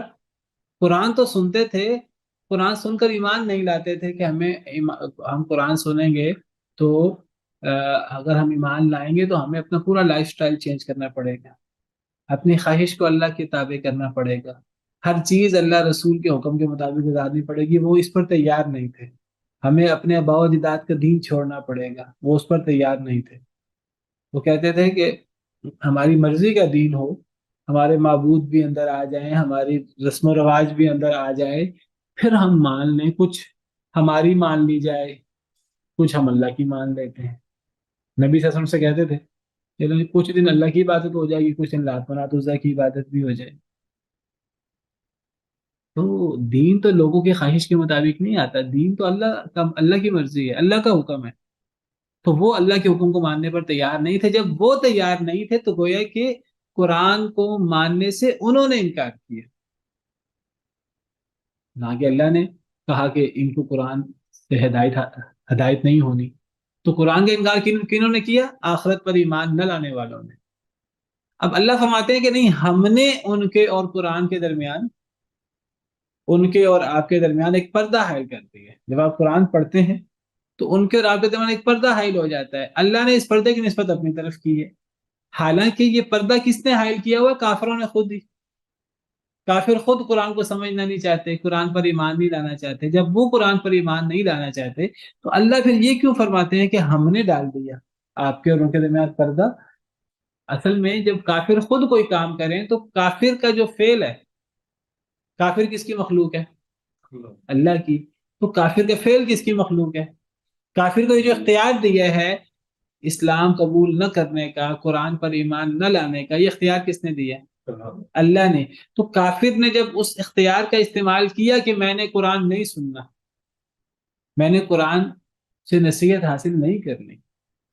قرآن تو سنتے تھے، قرآن سن کر ایمان نہیں لاتے تھے کہ ہم قرآن سنیں گے تو اگر ہم ایمان لائیں گے تو ہمیں اپنا پورا لائف سٹائل چینج کرنا پڑے گا، اپنی خواہش کو اللہ کے تابع کرنا پڑے گا، ہر چیز اللہ رسول کے حکم کے مطابق گزارنی پڑے گی۔ وہ اس پر تیار نہیں تھے۔ ہمیں اپنے آباء و اجداد کا دین چھوڑنا پڑے گا، وہ اس پر تیار نہیں تھے۔ وہ کہتے تھے کہ ہماری مرضی کا دین ہو، ہمارے معبود بھی اندر آ جائیں، ہماری رسم و رواج بھی اندر آ جائے، پھر ہم مان لیں، کچھ ہماری مان لی جائے، کچھ ہم اللہ کی مان لیتے ہیں۔ نبی صلی اللہ علیہ وسلم سے کہتے تھے چلو کچھ دن اللہ کی عبادت ہو جائے گی، کچھ دن لات منات عزا کی عبادت بھی ہو جائے۔ تو دین تو لوگوں کی خواہش کے مطابق نہیں آتا، دین تو اللہ کی مرضی ہے، اللہ کا حکم ہے۔ تو وہ اللہ کے حکم کو ماننے پر تیار نہیں تھے۔ جب وہ تیار نہیں تھے تو گویا کہ قرآن کو ماننے سے انہوں نے انکار کیا، نہ کہ اللہ نے کہا کہ ان کو قرآن سے ہدایت نہیں ہونی۔ تو قرآن کا انکار کنہوں نے کیا؟ آخرت پر ایمان نہ لانے والوں نے۔ اب اللہ فرماتے ہیں کہ نہیں، ہم نے ان کے اور قرآن کے درمیان، ان کے اور آپ کے درمیان ایک پردہ حائل کر دیا ہے۔ جب آپ قرآن پڑھتے ہیں تو ان کے اور آپ کے درمیان ایک پردہ حائل ہو جاتا ہے، اللہ نے اس پردے کی نسبت اپنی طرف کی ہے۔ حالانکہ یہ پردہ کس نے حائل کیا ہوا؟ کافروں نے خود ہی۔ کافر خود قرآن کو سمجھنا نہیں چاہتے، قرآن پر ایمان نہیں لانا چاہتے۔ جب وہ قرآن پر ایمان نہیں لانا چاہتے تو اللہ پھر یہ کیوں فرماتے ہیں کہ ہم نے ڈال دیا آپ کے اور ان کے درمیان پردہ؟ اصل میں جب کافر خود کوئی کام کریں تو کافر کا جو فعل ہے، کافر کس کی مخلوق ہے؟ اللہ کی۔ تو کافر کا فعل کس کی مخلوق ہے؟ کافر کو یہ جو اختیار دیا ہے اسلام قبول نہ کرنے کا، قرآن پر ایمان نہ لانے کا، یہ اختیار کس نے دیا؟ اللہ نے۔ تو کافر نے جب اس اختیار کا استعمال کیا کہ میں نے قرآن نہیں سننا، میں نے قرآن سے نصیحت حاصل نہیں کرنی،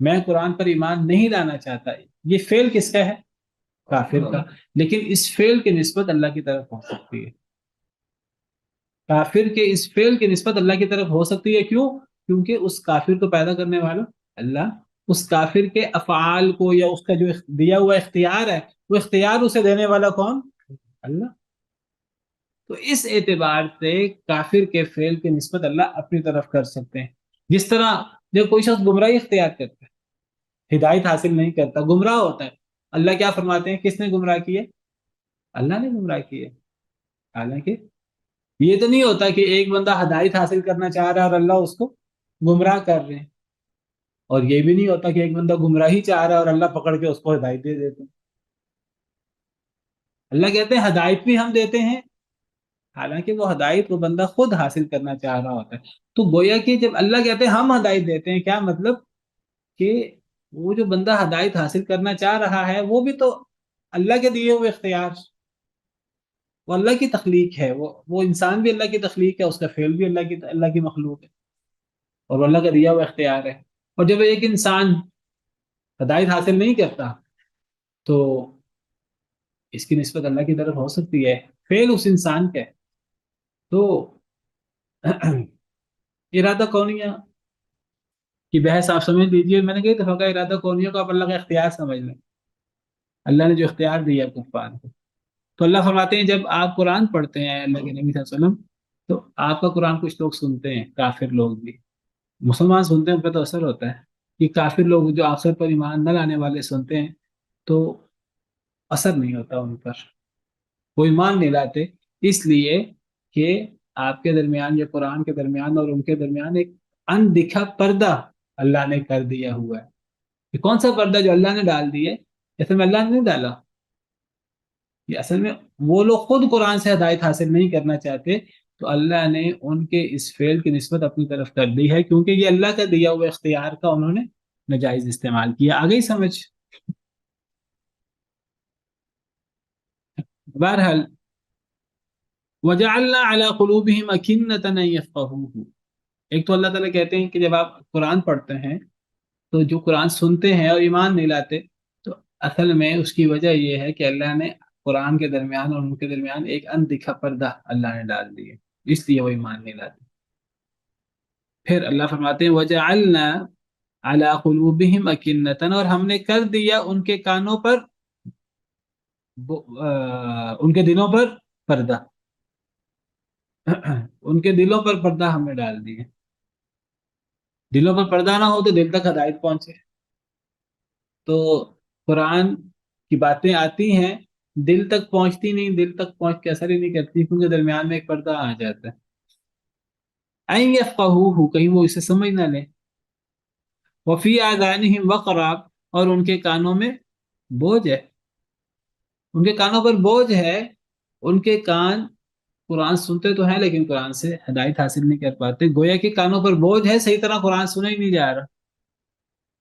میں قرآن پر ایمان نہیں لانا چاہتا، یہ فعل کس کا ہے؟ کافر کا۔ لیکن اس فعل کی نسبت اللہ کی طرف ہو سکتی ہے، کافر کے اس فعل کی نسبت اللہ کی طرف ہو سکتی ہے۔ کیوں؟ کیونکہ اس کافر کو پیدا کرنے والا اللہ، اس کافر کے افعال کو یا اس کا جو دیا ہوا اختیار ہے، وہ اختیار اسے دینے والا کون؟ اللہ۔ تو اس اعتبار سے کافر کے فعل کی نسبت اللہ اپنی طرف کر سکتے ہیں۔ جس طرح جب کوئی شخص گمراہی اختیار کرتا ہے، ہدایت حاصل نہیں کرتا، گمراہ ہوتا ہے، اللہ کیا فرماتے ہیں؟ کس نے گمراہ کیے؟ اللہ نے گمراہ کیے۔ حالانکہ یہ تو نہیں ہوتا کہ ایک بندہ ہدایت حاصل کرنا چاہ رہا ہے اور اللہ اس کو گمراہ کر رہے ہیں، اور یہ بھی نہیں ہوتا کہ ایک بندہ گمراہی چاہ رہا ہے اور اللہ پکڑ کے اس کو ہدایت دے دیتے ہیں۔ اللہ کہتے ہیں ہدایت بھی ہم دیتے ہیں، حالانکہ وہ ہدایت وہ بندہ خود حاصل کرنا چاہ رہا ہوتا ہے۔ تو گویا کہ جب اللہ کہتے ہیں ہم ہدایت دیتے ہیں، کیا مطلب؟ کہ وہ جو بندہ ہدایت حاصل کرنا چاہ رہا ہے وہ بھی تو اللہ کے دیے ہوئے اختیار، وہ اللہ کی تخلیق ہے، وہ انسان بھی اللہ کی تخلیق ہے، اس کا فعل بھی اللہ کی مخلوق ہے، اور وہ اللہ کا دیا ہوا اختیار ہے۔ اور جب ایک انسان ہدایت حاصل نہیں کرتا تو اس کی نسبت اللہ کی طرف ہو سکتی ہے، فعل اس انسان کا ہے۔ تو ارادہ کونیہ کی بحث آپ سمجھ لیجئے۔ میں نے کہی دفعہ کہا ارادہ کونیہ کو آپ اللہ کا اختیار سمجھ لیں، اللہ نے جو اختیار دیا کفار کو۔ تو اللہ فرماتے ہیں جب آپ قرآن پڑھتے ہیں اللہ کے نبی صلی اللہ علیہ وسلم، تو آپ کا قرآن کچھ لوگ سنتے ہیں، کافر لوگ بھی، مسلمان سنتے ہیں ان پہ تو اثر ہوتا ہے، کہ کافر لوگ جو آخرت پر ایمان نہ لانے والے سنتے ہیں تو اثر نہیں ہوتا ان پر، وہ ایمان نہیں لاتے، اس لیے کہ آپ کے درمیان یا قرآن کے درمیان اور ان کے درمیان ایک اندکھا پردہ اللہ نے کر دیا ہوا ہے۔ یہ کون سا پردہ؟ جو اللہ نے ڈال دی ہے، جیسے میں اللہ نے نہیں ڈالا، یہ اصل میں وہ لوگ خود قرآن سے ہدایت حاصل نہیں کرنا چاہتے، تو اللہ نے ان کے اس فعل کی نسبت اپنی طرف کر دی ہے، کیونکہ یہ اللہ کا دیا ہوا اختیار کا انہوں نے ناجائز استعمال کیا۔ آگے ہی سمجھ؟ بہرحال وَجَعَلْنَا عَلَىٰ قُلُوبِهِمْ أَكِنَّةً أَن يَفْقَهُوهُ۔ ایک تو اللہ تعالیٰ کہتے ہیں کہ جب آپ قرآن پڑھتے ہیں تو جو قرآن سنتے ہیں اور ایمان نہیں لاتے، تو اصل میں اس کی وجہ یہ ہے کہ اللہ نے قرآن کے درمیان اور ان کے درمیان ایک اندکھا پردہ اللہ نے ڈال دی ہے، اس لیے وہ ایمان نہیں لاتے۔ پھر اللہ فرماتے ہیں وَجَعَلْنَا عَلَىٰ قُلُوبِهِمْ أَكِنَّةً، اور ہم نے کر دیا ان کے کانوں پر، ان کے دلوں پر پردہ، ان کے دلوں پر پردہ ہم نے ڈال دی ہے۔ دلوں پر پردہ نہ ہو تو دل تک ہدایت پہنچے. تو قرآن کی باتیں آتی ہیں، دل تک پہنچتی نہیں، دل تک پہنچ کے اثر ہی نہیں کرتی، کیونکہ درمیان میں ایک پردہ آ جاتا ہے. این یفقہوہ، کہیں وہ اسے سمجھ نہ لیں. وفی آذانہم وقرا، اور ان کے کانوں میں بوجھ ہے. ان کے کانوں پر بوجھ ہے. ان کے کان قرآن سنتے تو ہیں لیکن قرآن سے ہدایت حاصل نہیں کر پاتے. گویا کہ کانوں پر بوجھ ہے، صحیح طرح قرآن سنا ہی نہیں جا رہا،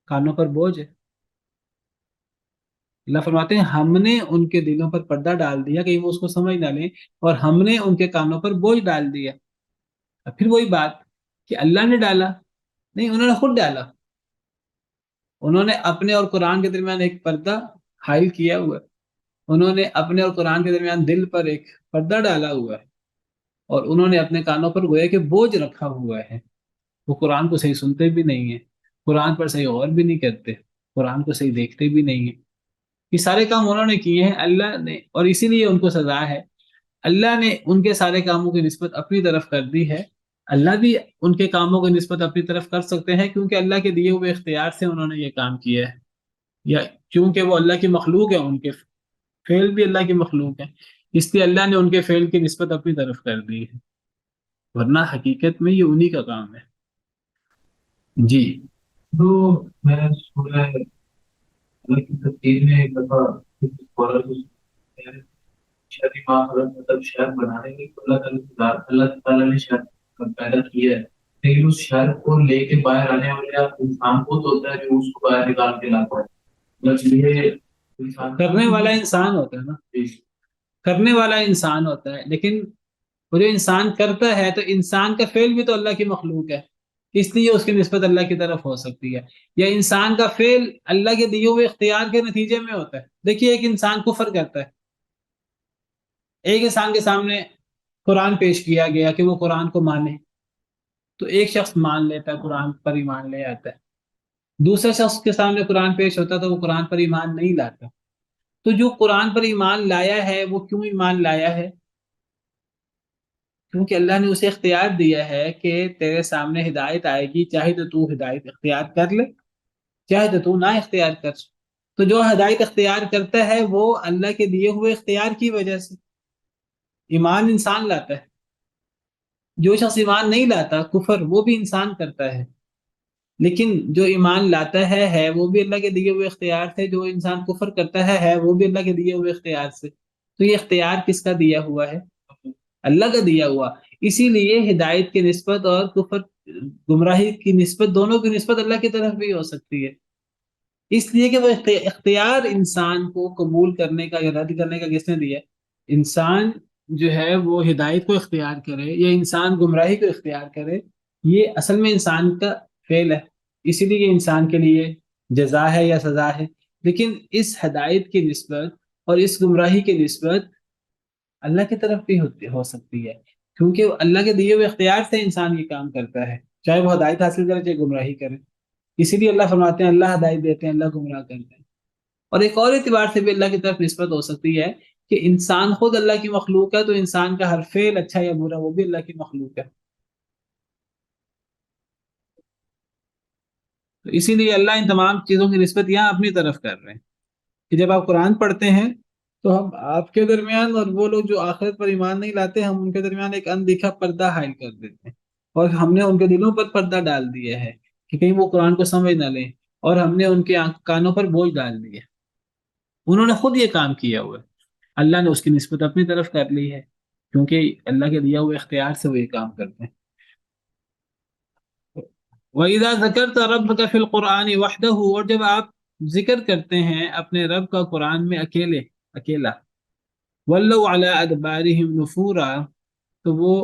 کانوں پر بوجھ ہے. اللہ فرماتے ہیں ہم نے ان کے دلوں پر پردہ ڈال دیا کہیں وہ اس کو سمجھ نہ لیں، اور ہم نے ان کے کانوں پر بوجھ ڈال دیا. اب پھر وہی بات کہ اللہ نے ڈالا نہیں، انہوں نے خود ڈالا. انہوں نے اپنے اور قرآن کے درمیان ایک پردہ حائل کیا ہوا ہے. انہوں نے اپنے اور قرآن کے درمیان دل پر ایک پردہ ڈالا ہوا ہے، اور انہوں نے اپنے کانوں پر گویا کہ بوجھ رکھا ہوا ہے. وہ قرآن کو صحیح سنتے بھی نہیں ہیں، قرآن پر صحیح غور بھی نہیں کرتے، قرآن کو صحیح دیکھتے بھی نہیں ہیں. یہ سارے کام انہوں نے کیے ہیں اللہ نے، اور اسی لیے ان کو سزا ہے. اللہ نے ان کے سارے کاموں کی نسبت اپنی طرف کر دی ہے. اللہ بھی ان کے کاموں کی نسبت اپنی طرف کر سکتے ہیں، کیونکہ اللہ کے دیے ہوئے اختیار سے انہوں نے یہ کام کیا ہے، یا کیونکہ وہ اللہ کی مخلوق ہے، ان کے فعل بھی اللہ کی مخلوق ہے، اس لیے اللہ نے ان کے فعل کی نسبت اپنی طرف کر دی ہے. ورنہ حقیقت میں یہ انہی کا کام ہے. جی. تو میں سنا ہے اللہ کی تفسیر میں ایک دفعہ اسکالر شہری ماحول مطلب شہر بنانے کے لیے اللہ تعالیٰ نے شہر پیدا کیا ہے، لیکن اس شہر کو لے کے باہر آنے والے انسان کو تو ہوتا ہے جو اس کو باہر نکال کے لاتا ہے. مطلب یہ انسان کرنے والا انسان ہوتا ہے نا، کرنے والا انسان ہوتا ہے، لیکن وہ جو انسان کرتا ہے تو انسان کا فعل بھی تو اللہ کی مخلوق ہے، اس لیے اس کی نسبت اللہ کی طرف ہو سکتی ہے. یا انسان کا فعل اللہ کے دیے ہوئے اختیار کے نتیجے میں ہوتا ہے. دیکھیے ایک انسان کفر کرتا ہے، ایک انسان کے سامنے قرآن پیش کیا گیا کہ وہ قرآن کو مانے، تو ایک شخص مان لیتا ہے، قرآن پر ایمان لے آتا ہے. دوسرے شخص کے سامنے قرآن پیش ہوتا تو وہ قرآن پر ایمان نہیں لاتا. تو جو قرآن پر ایمان لایا ہے وہ کیوں ایمان لایا ہے؟ کیونکہ اللہ نے اسے اختیار دیا ہے کہ تیرے سامنے ہدایت آئے گی، چاہے تو ہدایت اختیار کر لے، چاہے تو نہ اختیار کر. تو جو ہدایت اختیار کرتا ہے وہ اللہ کے دیے ہوئے اختیار کی وجہ سے. ایمان انسان لاتا ہے، جو شخص ایمان نہیں لاتا کفر وہ بھی انسان کرتا ہے، لیکن جو ایمان لاتا ہے وہ بھی اللہ کے دیے ہوئے اختیار سے. جو انسان کفر کرتا ہے وہ بھی اللہ کے دیے ہوئے اختیار سے. تو یہ اختیار کس کا دیا ہوا ہے؟ اللہ کا دیا ہوا. اسی لیے ہدایت کی نسبت اور کفر گمراہی کی نسبت، دونوں کی نسبت اللہ کی طرف بھی ہو سکتی ہے، اس لیے کہ وہ اختیار انسان کو قبول کرنے کا یا رد کرنے کا کس نے دیا؟ انسان جو ہے وہ ہدایت کو اختیار کرے یا انسان گمراہی کو اختیار کرے، یہ اصل میں انسان کا فعل ہے. اسی لیے یہ انسان کے لیے جزا ہے یا سزا ہے. لیکن اس ہدایت کی نسبت اور اس گمراہی کی نسبت اللہ کی طرف بھی ہو سکتی ہے، کیونکہ اللہ کے دیے ہوئے اختیار سے انسان یہ کام کرتا ہے، چاہے وہ ہدایت حاصل کرے چاہے گمراہی کرے. اسی لیے اللہ فرماتے ہیں اللہ ہدایت دیتے ہیں، اللہ گمراہ کرتے ہیں. اور ایک اور اعتبار سے بھی اللہ کی طرف نسبت ہو سکتی ہے کہ انسان خود اللہ کی مخلوق ہے، تو انسان کا ہر فعل اچھا یا برا وہ بھی اللہ کی مخلوق ہے. تو اسی لیے اللہ ان تمام چیزوں کی نسبت یہاں اپنی طرف کر رہے ہیں کہ جب آپ قرآن پڑھتے ہیں تو ہم آپ کے درمیان اور وہ لوگ جو آخرت پر ایمان نہیں لاتے ہم ان کے درمیان ایک اندیکھا پردہ حائل کر دیتے ہیں، اور ہم نے ان کے دلوں پر پردہ ڈال دیا ہے کہ کہیں وہ قرآن کو سمجھ نہ لیں، اور ہم نے ان کے کانوں پر بوجھ ڈال دیا. انہوں نے خود یہ کام کیا ہوا ہے، اللہ نے اس کی نسبت اپنی طرف کر لی ہے، کیونکہ اللہ کے دیا ہوئے اختیار سے وہ یہ کام کرتے ہیں. وَإِذَا ذَكَرْتَ رَبَّكَ فِي الْقُرْآنِ وَحْدَهُ، اور جب آپ ذکر کرتے ہیں اپنے رب کا قرآن میں اکیلا، وَلَّوْا عَلَىٰ أَدْبَارِهِمْ نُفُورًا، تو وہ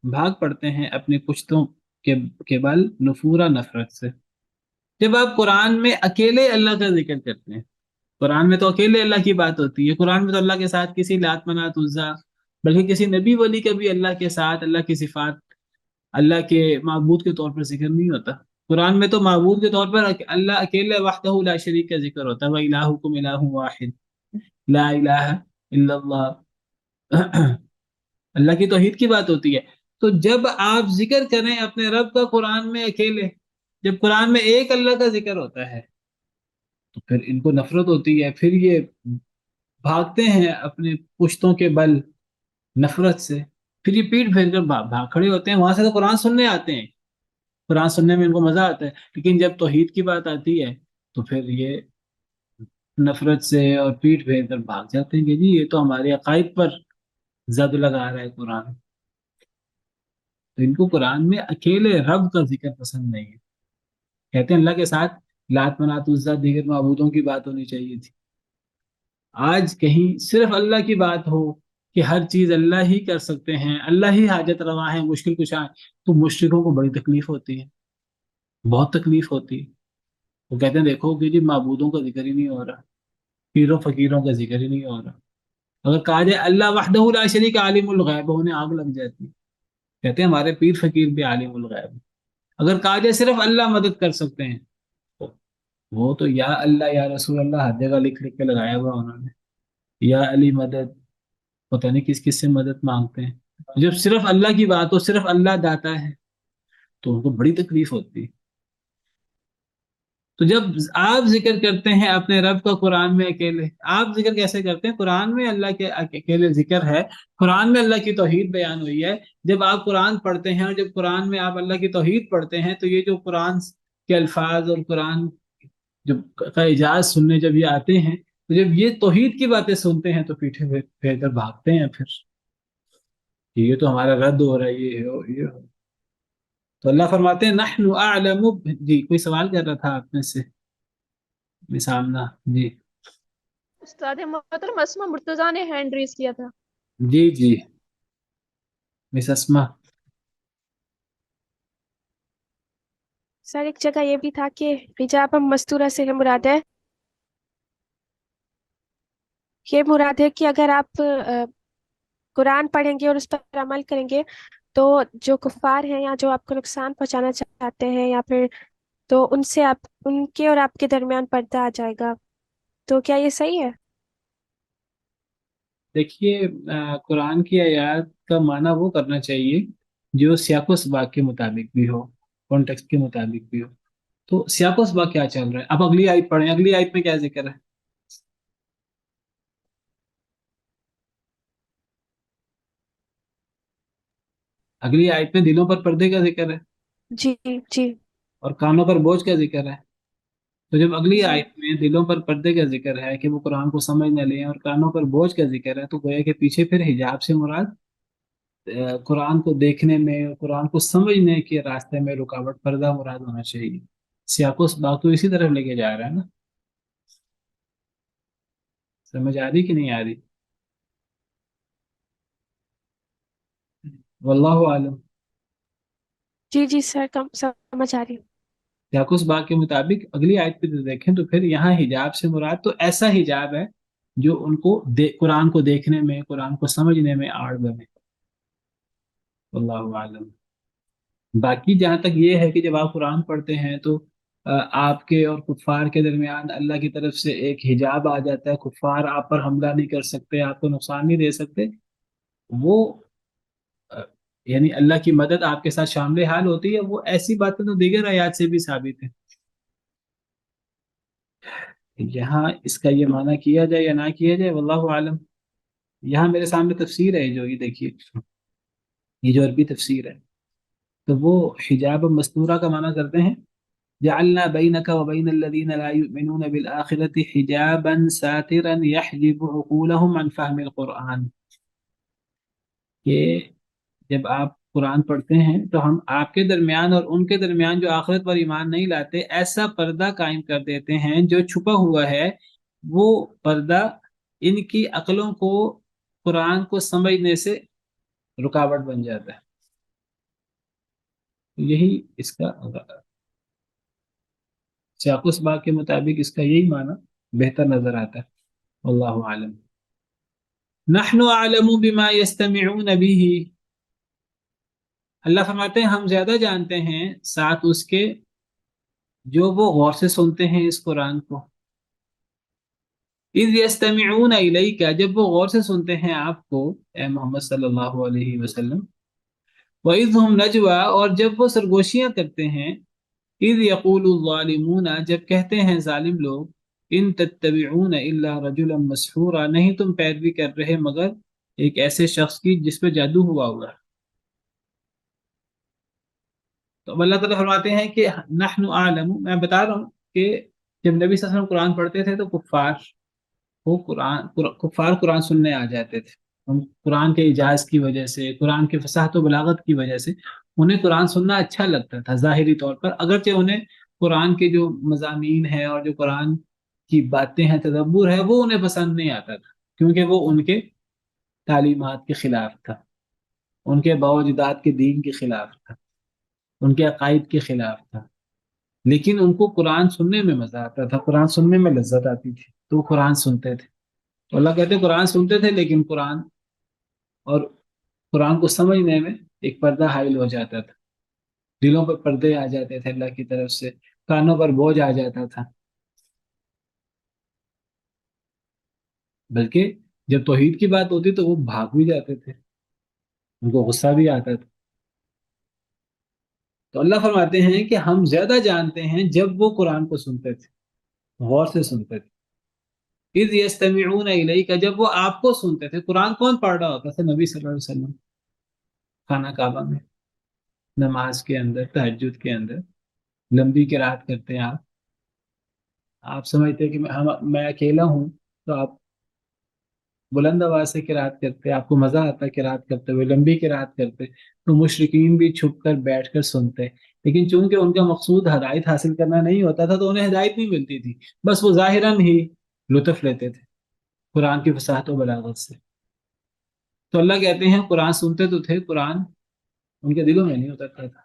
بھاگ پڑتے ہیں اپنے پشتوں کے بل، نفورا نفرت سے. جب آپ قرآن میں اکیلے اللہ کا ذکر کرتے ہیں، قرآن میں تو اکیلے اللہ کی بات ہوتی ہے، قرآن میں تو اللہ کے ساتھ کسی لات منات عزا بلکہ کسی نبی ولی کا بھی اللہ کے ساتھ اللہ کی صفات، اللہ کے معبود کے طور پر ذکر نہیں ہوتا. قرآن میں تو معبود کے طور پر اللہ اکیلے وحدہ لا شریک کا ذکر ہوتا ہے، وَإِلَٰهُكُمْ إِلَٰهٌ وَاحِدٌ لَا إِلَٰهَ إِلَّا اللَّهُ. اللہ کی توحید کی بات ہوتی ہے. تو جب آپ ذکر کریں اپنے رب کا قرآن میں اکیلے، جب قرآن میں ایک اللہ کا ذکر ہوتا ہے تو پھر ان کو نفرت ہوتی ہے، پھر یہ بھاگتے ہیں اپنے پشتوں کے بل نفرت سے، پھر یہ پیٹ پھیر کر بھاگ کھڑے ہوتے ہیں، وہاں سے تو قرآن سننے آتے ہیں، قرآن سننے میں ان کو مزہ آتا ہے، لیکن جب توحید کی بات آتی ہے تو پھر یہ نفرت سے اور پیٹ پھیر کر بھاگ جاتے ہیں کہ جی یہ تو ہمارے عقائد پر زد لگا رہا ہے قرآن۔ تو ان کو قرآن میں اکیلے رب کا ذکر پسند نہیں ہے، کہتے ہیں اللہ کے ساتھ لات منات عزا دیگر معبودوں کی بات ہونی چاہیے تھی۔ آج کہیں صرف اللہ کی بات ہو کہ ہر چیز اللہ ہی کر سکتے ہیں، اللہ ہی حاجت روا ہے، مشکل کشا ہے، تو مشرکوں کو بڑی تکلیف ہوتی ہے، بہت تکلیف ہوتی ہے۔ وہ کہتے ہیں دیکھو کہ جی معبودوں کا ذکر ہی نہیں ہو رہا، پیروں فقیروں کا ذکر ہی نہیں ہو رہا، اگر کہا جائے اللہ وحدہ لا شریک عالم الغیب، انہیں آگ لگ جاتی ہے، کہتے ہیں ہمارے پیر فقیر بھی عالم الغیب ہیں۔ اگر کہا جائے صرف اللہ مدد کر سکتے ہیں تو وہ تو یا اللہ یا رسول اللہ ہر جگہ لکھ لکھ کے لگایا ہوا انہوں نے، یا علی مدد، پتہ نہیں کس کس سے مدد مانگتے ہیں۔ جب صرف اللہ کی بات ہو، صرف اللہ داتا ہے، تو ان کو بڑی تکلیف ہوتی ہے۔ تو جب آپ ذکر کرتے ہیں اپنے رب کا قرآن میں اکیلے، آپ ذکر کیسے کرتے ہیں؟ قرآن میں اللہ کے اکیلے ذکر ہے، قرآن میں اللہ کی توحید بیان ہوئی ہے۔ جب آپ قرآن پڑھتے ہیں اور جب قرآن میں آپ اللہ کی توحید پڑھتے ہیں تو یہ جو قرآن کے الفاظ اور قرآن جو کا اعجاز سننے جب یہ آتے ہیں، تو جب یہ توحید کی باتیں سنتے ہیں تو پیٹھے پھیر کر بھاگتے ہیں پھر کہ یہ تو ہمارا رد ہو رہا ہے، یہ ہو۔ تو اللہ فرماتے ہیں نحن اعلم، جی کوئی سوال کر رہا تھا آپ میں سے سامنا؟ جی استاد محترم اسما مرتضیٰ نے ہینڈ ریز کیا تھا۔ جی جی مس اسما۔ سر ایک جگہ یہ بھی تھا کہ حجاب مستورہ سے مراد ہے، یہ مراد ہے کہ اگر آپ قرآن پڑھیں گے اور اس پر عمل کریں گے تو جو کفار ہیں یا جو آپ کو نقصان پہنچانا چاہتے ہیں یا پھر تو ان سے آپ ان کے اور آپ کے درمیان پردہ آ جائے گا، تو کیا یہ صحیح ہے؟ دیکھیے قرآن کی آیات کا معنی وہ کرنا چاہیے جو سیاق و سباق کے مطابق بھی ہو، کانٹیکسٹ کے مطابق بھی ہو۔ تو سیاق و سباق کیا چل رہا ہے؟ اب اگلی آیت پڑھیں، اگلی آیت میں کیا ذکر ہے؟ اگلی آیت میں دلوں پر پردے کا ذکر ہے جی جی اور کانوں پر بوجھ کا ذکر ہے۔ تو جب اگلی جی آیت میں دلوں پر پردے کا ذکر ہے کہ وہ قرآن کو سمجھ نہ لیں اور کانوں پر بوجھ کا ذکر ہے، تو گویا کہ پیچھے پھر حجاب سے مراد قرآن کو دیکھنے میں اور قرآن کو سمجھنے کے راستے میں رکاوٹ، پردہ مراد ہونا چاہیے۔ سیاق و سباق تو اسی طرف لے کے جا رہا ہے نا، سمجھ آ رہی کہ نہیں آ رہی؟ واللہ عالم۔ جی جی سر، کم سمجھ آ رہی ہوں۔ سیاق و سباق کے مطابق اگلی آیت پہ دیکھیں تو پھر یہاں حجاب سے مراد تو ایسا حجاب ہے جو ان کو قرآن کو دیکھنے میں، قرآن کو سمجھنے میں آڑ بنے۔ واللہ عالم۔ باقی جہاں تک یہ ہے کہ جب آپ قرآن پڑھتے ہیں تو آپ کے اور کفار کے درمیان اللہ کی طرف سے ایک حجاب آ جاتا ہے، کفار آپ پر حملہ نہیں کر سکتے، آپ کو نقصان نہیں دے سکتے، وہ یعنی اللہ کی مدد آپ کے ساتھ شامل حال ہوتی ہے۔ وہ ایسی باتیں تو دیگر آیات سے بھی ثابت ہیں۔ یہاں اس کا یہ معنی کیا جائے یا نہ کیا جائے واللہ عالم۔ یہاں میرے سامنے تفسیر ہے جو یہ دیکھیے، یہ جو عربی تفسیر ہے، تو وہ حجاب مستورہ کا معنی کرتے ہیں جعلنا بينك وبين الذين لا يؤمنون بالآخرة حجابا ساترا يحجب عقولهم عن فهم القرآن، کہ جب آپ قرآن پڑھتے ہیں تو ہم آپ کے درمیان اور ان کے درمیان جو آخرت پر ایمان نہیں لاتے ایسا پردہ قائم کر دیتے ہیں جو چھپا ہوا ہے، وہ پردہ ان کی عقلوں کو قرآن کو سمجھنے سے رکاوٹ بن جاتا ہے۔ یہی اس کا سیاق و سباق کے مطابق اس کا یہی معنی بہتر نظر آتا ہے۔ واللہ عالم۔ نحن اعلم بما يستمعون به، اللہ فرماتے ہیں ہم زیادہ جانتے ہیں ساتھ اس کے جو وہ غور سے سنتے ہیں اس قرآن کو۔ اذ یستمعون الیک، جب وہ غور سے سنتے ہیں آپ کو اے محمد صلی اللہ علیہ وسلم، وَإِذْ هُمْ نَجْوَىٰ، اور جب وہ سرگوشیاں کرتے ہیں، اذ یقول الظالمون، جب کہتے ہیں ظالم لوگ، ان تتبعون الا رجلا مسحورا، نہیں تم پیروی کر رہے مگر ایک ایسے شخص کی جس پہ جادو ہوا ہوا ہے۔ تو اب اللہ تعالیٰ فرماتے ہیں کہ نحن اعلم، میں بتا رہا ہوں کہ جب نبی صلی اللہ علیہ وسلم قرآن پڑھتے تھے تو کفار قرآن سننے آ جاتے تھے۔ ہم قرآن کے اعجاز کی وجہ سے، قرآن کے فصاحت و بلاغت کی وجہ سے انہیں قرآن سننا اچھا لگتا تھا ظاہری طور پر، اگرچہ انہیں قرآن کے جو مضامین ہیں اور جو قرآن کی باتیں ہیں، تدبر ہے، وہ انہیں پسند نہیں آتا تھا، کیونکہ وہ ان کے تعلیمات کے خلاف تھا، ان کے باوجداد کے دین کے خلاف تھا، ان کے عقائد کے خلاف تھا۔ لیکن ان کو قرآن سننے میں مزہ آتا تھا، قرآن سننے میں لذت آتی تھی، تو وہ قرآن سنتے تھے۔ تو اللہ کہتے ہیں قرآن سنتے تھے، لیکن قرآن اور قرآن کو سمجھنے میں ایک پردہ حائل ہو جاتا تھا، دلوں پر پردے آ جاتے تھے اللہ کی طرف سے، کانوں پر بوجھ آ جاتا تھا، بلکہ جب توحید کی بات ہوتی تو وہ بھاگ بھی جاتے تھے، ان کو غصہ بھی آتا تھا۔ تو اللہ فرماتے ہیں کہ ہم زیادہ جانتے ہیں جب وہ قرآن کو سنتے تھے، غور سے سنتے تھے۔ اذ یستمعون الیک، جب وہ آپ کو سنتے تھے۔ قرآن کون پڑھ رہا ہوتا تھا؟ نبی صلی اللہ علیہ وسلم، خانہ کعبہ میں، نماز کے اندر، تہجد کے اندر لمبی قرات کرتے ہیں آپ سمجھتے ہیں کہ میں اکیلا ہوں تو آپ بلند آواز سے قرات کرتے، آپ کو مزہ آتا ہے قرات کرتے ہوئے، لمبی قرات کرتے، تو مشرکین بھی چھپ کر بیٹھ کر سنتے، لیکن چونکہ ان کا مقصود ہدایت حاصل کرنا نہیں ہوتا تھا تو انہیں ہدایت نہیں ملتی تھی، بس وہ ظاہراً ہی لطف لیتے تھے قرآن کی فصاحت و بلاغت سے۔ تو اللہ کہتے ہیں قرآن سنتے تو تھے، قرآن ان کے دلوں میں نہیں اترتا تھا،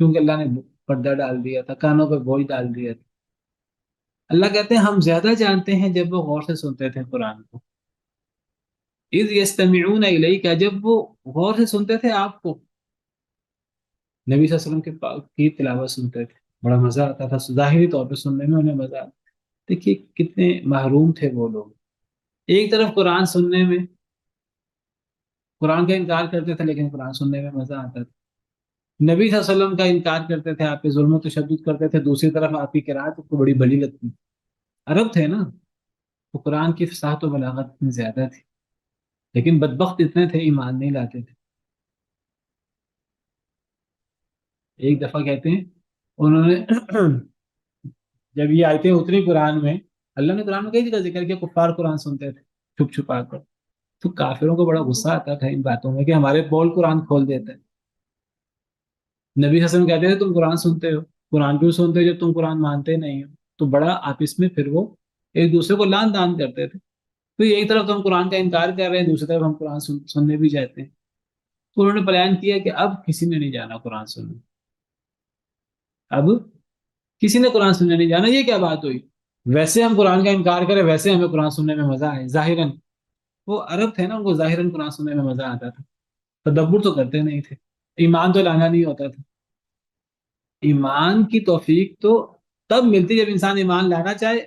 کیونکہ اللہ نے پردہ ڈال دیا تھا، کانوں پہ بوجھ ڈال دیا تھا۔ اللہ کہتے ہیں ہم زیادہ جانتے ہیں جب وہ غور سے سنتے تھے قرآن کو۔ اذ یستمعون الیک، جب وہ غور سے سنتے تھے آپ کو، نبی صلی اللہ علیہ وسلم کی تلاوت سنتے تھے، بڑا مزہ آتا تھا، ظاہری طور پہ سننے میں انہیں مزہ آتا۔ دیکھیے کتنے محروم تھے وہ لوگ، ایک طرف قرآن سننے میں، قرآن کا انکار کرتے تھے لیکن قرآن سننے میں مزہ آتا تھا، نبی صلی اللہ علیہ وسلم کا انکار کرتے تھے، آپ پہ ظلم و تشدد کرتے تھے، دوسری طرف آپ کی قرآت کو بڑی بڑی لگتی۔ عرب تھے نا، تو قرآن کی فصاحت و بلاغت اتنی زیادہ تھی، لیکن بدبخت اتنے تھے ایمان نہیں لاتے تھے۔ ایک دفعہ کہتے ہیں انہوں نے جب یہ آیتیں اتری قرآن میں، اللہ نے قرآن میں کئی جگہ ذکر کیا کفار قرآن سنتے تھے چھپ چھپا کر، تو کافروں کو بڑا غصہ آتا تھا ان باتوں میں کہ ہمارے پول قرآن کھول دیتے ہیں۔ نبی حسن کہتے تھے تم قرآن سنتے ہو، قرآن کیوں سنتے ہو جب تم قرآن مانتے نہیں ہو؟ تو بڑا آپس میں پھر وہ ایک دوسرے کو لان تان کرتے تھے، تو ایک طرف تو ہم قرآن کا انکار کر رہے ہیں، دوسری طرف ہم قرآن سننے بھی چاہتے ہیں۔ تو انہوں نے پلان کیا کہ اب کسی نے نہیں جانا قرآن سننے، اب کسی نے قرآن سننے نہیں جانا۔ یہ کیا بات ہوئی؟ ویسے ہم قرآن کا انکار کریں، ویسے ہمیں قرآن سننے میں مزہ آئے، ظاہراً وہ عرب تھے نا، ان کو ظاہراً قرآن سننے میں مزہ آتا تھا، تدبر تو کرتے نہیں تھے، ایمان تو لانا نہیں ہوتا تھا۔ ایمان کی توفیق تو تب ملتی جب انسان ایمان لانا چاہے،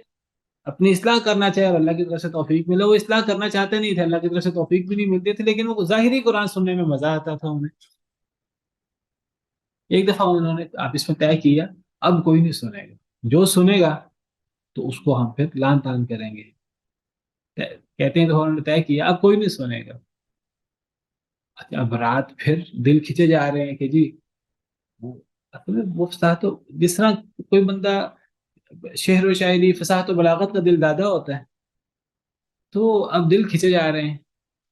اپنی اصلاح کرنا چاہے اور اللہ کی طرف سے توفیق ملے۔ وہ اصلاح کرنا چاہتے نہیں تھے، اللہ کی طرف سے توفیق بھی نہیں ملتی تھی، لیکن وہ ظاہری قرآن سننے میں مزہ آتا تھا انہیں۔ ایک دفعہ انہوں نے آپس میں طے کیا اب کوئی نہیں سنے گا، جو سنے گا تو اس کو ہم پھر لان تان کریں گے۔ کہتے ہیں تو انہوں نے طے کیا اب کوئی نہیں سنے گا۔ اچھا، اب رات پھر دل کھچے جا رہے ہیں کہ جی وہ اصل میں وہ فصاحت و، جس طرح کوئی بندہ شعر و شاعری فصاحت و بلاغت کا دل دادا ہوتا ہے، تو اب دل کھچے جا رہے ہیں۔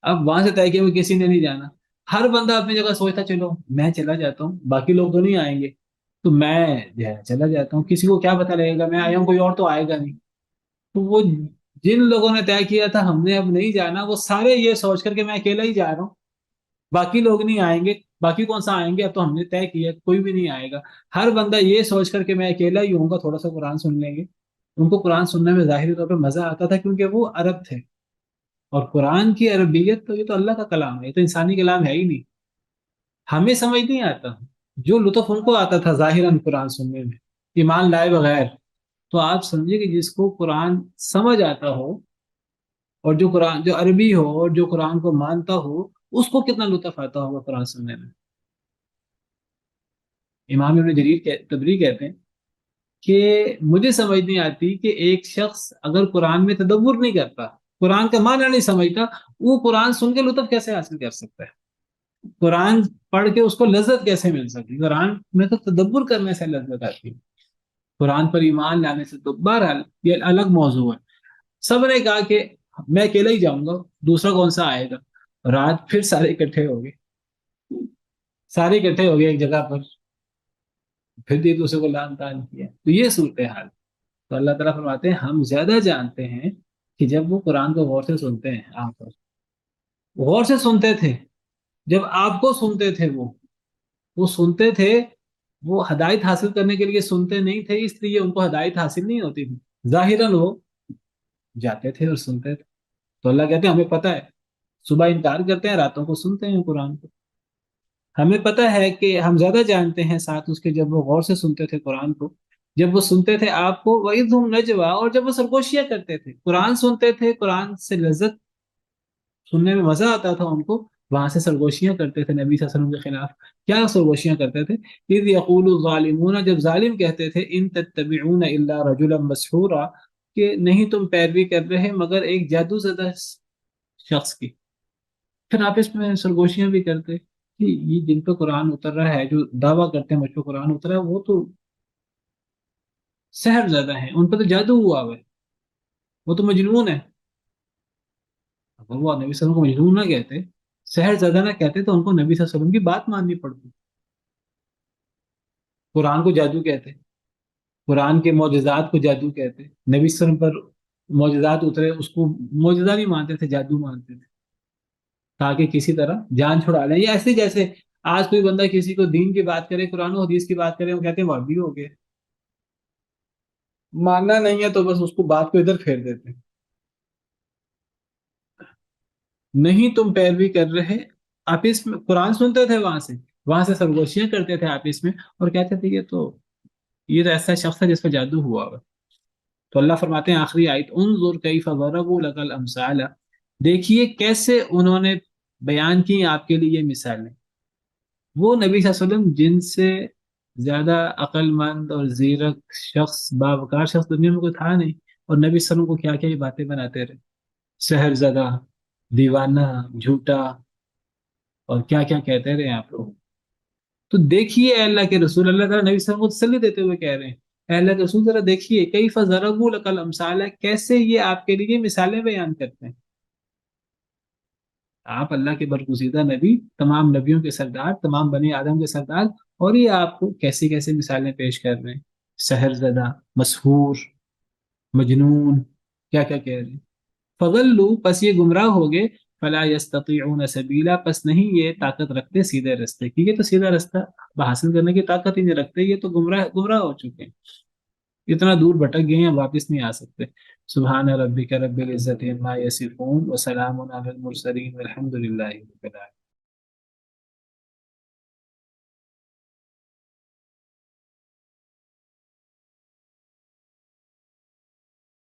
اب وہاں سے طے کیا کسی نے نہیں جانا، ہر بندہ اپنی جگہ سوچتا چلو میں چلا جاتا ہوں، باقی لوگ تو نہیں آئیں گے تو میں جو ہے چلا جاتا ہوں، کسی کو کیا پتہ لگے گا میں آیا ہوں، کوئی اور تو آئے گا نہیں۔ تو وہ جن لوگوں نے طے کیا تھا ہم نے اب نہیں جانا، وہ سارے یہ سوچ کر کہ میں اکیلا ہی جا رہا ہوں، باقی لوگ نہیں آئیں گے، باقی کون سا آئیں گے، اب تو ہم نے طے کیا کوئی بھی نہیں آئے گا، ہر بندہ یہ سوچ کر کہ میں اکیلا ہی ہوں گا، تھوڑا سا قرآن سن لیں گے۔ ان کو قرآن سننے میں ظاہری طور پہ مزہ آتا تھا کیونکہ وہ عرب تھے، اور قرآن کی عربیت تو یہ تو اللہ کا کلام ہے، یہ تو انسانی کلام ہے ہی نہیں، ہمیں سمجھ نہیں آتا۔ جو لطف ان کو آتا تھا ظاہراً قرآن سننے میں ایمان لائے بغیر، تو آپ سمجھے کہ جس کو قرآن سمجھ آتا ہو اور جو قرآن جو عربی ہو اور جو قرآن کو مانتا ہو، اس کو کتنا لطف آتا ہوگا قرآن سننے میں۔ امام ابن جریر تبری کہتے ہیں کہ مجھے سمجھ نہیں آتی کہ ایک شخص اگر قرآن میں تدبر نہیں کرتا، قرآن کا معنی نہیں سمجھتا، وہ قرآن سن کے لطف کیسے حاصل کر سکتا ہے؟ قرآن پڑھ کے اس کو لذت کیسے مل سکتی؟ قرآن میں تو تدبر کرنے سے لذت آتی ہے، قرآن پر ایمان لانے سے۔ تو بہرحال یہ الگ موضوع ہے۔ سب نے کہا کہ میں اکیلا ہی جاؤں گا، دوسرا کون سا آئے گا؟ رات پھر سارے اکٹھے ہو گئے، سارے اکٹھے ہو گئے ایک جگہ پر، پھر ایک دوسرے کو لان تان کیا۔ تو یہ صورتحال، تو اللہ تعالیٰ فرماتے ہیں ہم زیادہ جانتے ہیں کہ جب وہ قرآن کو غور سے سنتے ہیں، آپ غور سے سنتے تھے، جب آپ کو سنتے تھے، وہ سنتے تھے، وہ ہدایت حاصل کرنے کے لیے سنتے نہیں تھے، اس لیے ان کو ہدایت حاصل نہیں ہوتی تھی، ظاہراً وہ جاتے تھے اور سنتے تھے۔ تو اللہ کہتے ہیں ہمیں پتہ ہے، صبح انکار کرتے ہیں، راتوں کو سنتے ہیں قرآن کو۔ ہمیں پتہ ہے کہ ہم زیادہ جانتے ہیں ساتھ اس کے جب وہ غور سے سنتے تھے قرآن کو، جب وہ سنتے تھے آپ کو، وَإِذْ هُمْ نَجْوَىٰ، اور جب وہ سرگوشیاں کرتے تھے، قرآن سنتے تھے، قرآن سے لذت، سننے میں مزہ آتا تھا ان کو، وہاں سے سرگوشیاں کرتے تھے نبی صلی اللہ علیہ وسلم کے خلاف۔ کیا سرگوشیاں کرتے تھے؟ اِذْ يَقُولُ الظَّالِمُونَ، جب ظالم کہتے تھے، إِن تَتَّبِعُونَ إِلَّا رَجُلًا مَسْحُورًا، کہ نہیں تم پیروی کر رہے مگر ایک جادو زدہ شخص کی۔ پھر آپس میں سرگوشیاں بھی کرتے کہ یہ جن پہ قرآن اتر رہا ہے، جو دعویٰ کرتے ہیں مجھ پہ قرآن اترا ہے، وہ تو سحر زدہ ہیں، ان پہ تو جادو ہوا ہوا ہے، وہ تو مجنون ہے۔ اگر وہ نبی صلی اللہ علیہ وسلم کو مجنون نہ کہتے، سحر زدہ نہ کہتے، تو ان کو نبی صلی اللہ علیہ وسلم کی بات ماننی پڑتی۔ قرآن کو جادو کہتے، قرآن کے معجزات کو جادو کہتے، نبی صلی اللہ علیہ وسلم پر معجزات اترے اس کو معجزہ نہیں مانتے تھے، جادو مانتے تھے، تاکہ کسی طرح جان چھڑا لیں۔ یا ایسے جیسے آج کوئی بندہ کسی کو دین کی بات کرے، قرآن و حدیث کی بات کرے، وہ کہتے ہیں وہابی ہو گئے، ماننا نہیں ہے تو بس اس کو بات کو ادھر پھیر دیتے ہیں۔ نہیں تم پیروی کر رہے، آپس میں قرآن سنتے تھے، وہاں سے سرگوشیاں کرتے تھے آپس میں، اور کہتے تھے یہ تو ایسا شخص ہے جس پر جادو ہوا ہوا۔ تو اللہ فرماتے ہیں آخری آیت، انظر کیف ضربوا لک الامثال، دیکھیے کیسے انہوں نے بیان کی آپ کے لیے یہ مثالیں۔ وہ نبی صلی اللہ علیہ وسلم جن سے زیادہ عقل مند اور زیرک شخص، باوقار شخص دنیا میں کوئی تھا نہیں، اور نبی صلی اللہ علیہ وسلم کو کیا کیا یہ باتیں بناتے رہے، سحر زدہ، دیوانہ، جھوٹا، اور کیا کیا کہتے رہے آپ لوگ۔ تو دیکھیے اے اللہ کے رسول، اللہ تعالیٰ نبی صلی اللہ علیہ وسلم کو تسلی دیتے ہوئے کہہ رہے ہیں، اے اللہ کے رسول ذرا دیکھیے کیف ضربوا لک الامثال، کیسے یہ آپ کے لیے مثالیں بیان کرتے ہیں۔ آپ اللہ کے برگزیدہ نبی، تمام نبیوں کے سردار، تمام بنی آدم کے سردار، اور یہ آپ کو کیسی کیسی مثالیں پیش کر رہے ہیں، سحر زدہ، مسحور، مجنون، کیا کیا کہہ رہے ہیں۔ فضلوا، پس یہ گمراہ ہو گئے، فلا یستطیعون سبیلا، پس نہیں یہ طاقت رکھتے سیدھے رستے کی، یہ تو سیدھا رستہ حاصل کرنے کی طاقت ہی نہیں رکھتے، یہ تو گمراہ ہو چکے ہیں، اتنا دور بھٹک گئے ہیں، واپس نہیں آ سکتے۔ سبحان ربک رب العزت عما یصفون وسلام علی المرسلین والحمد للہ رب العالمین۔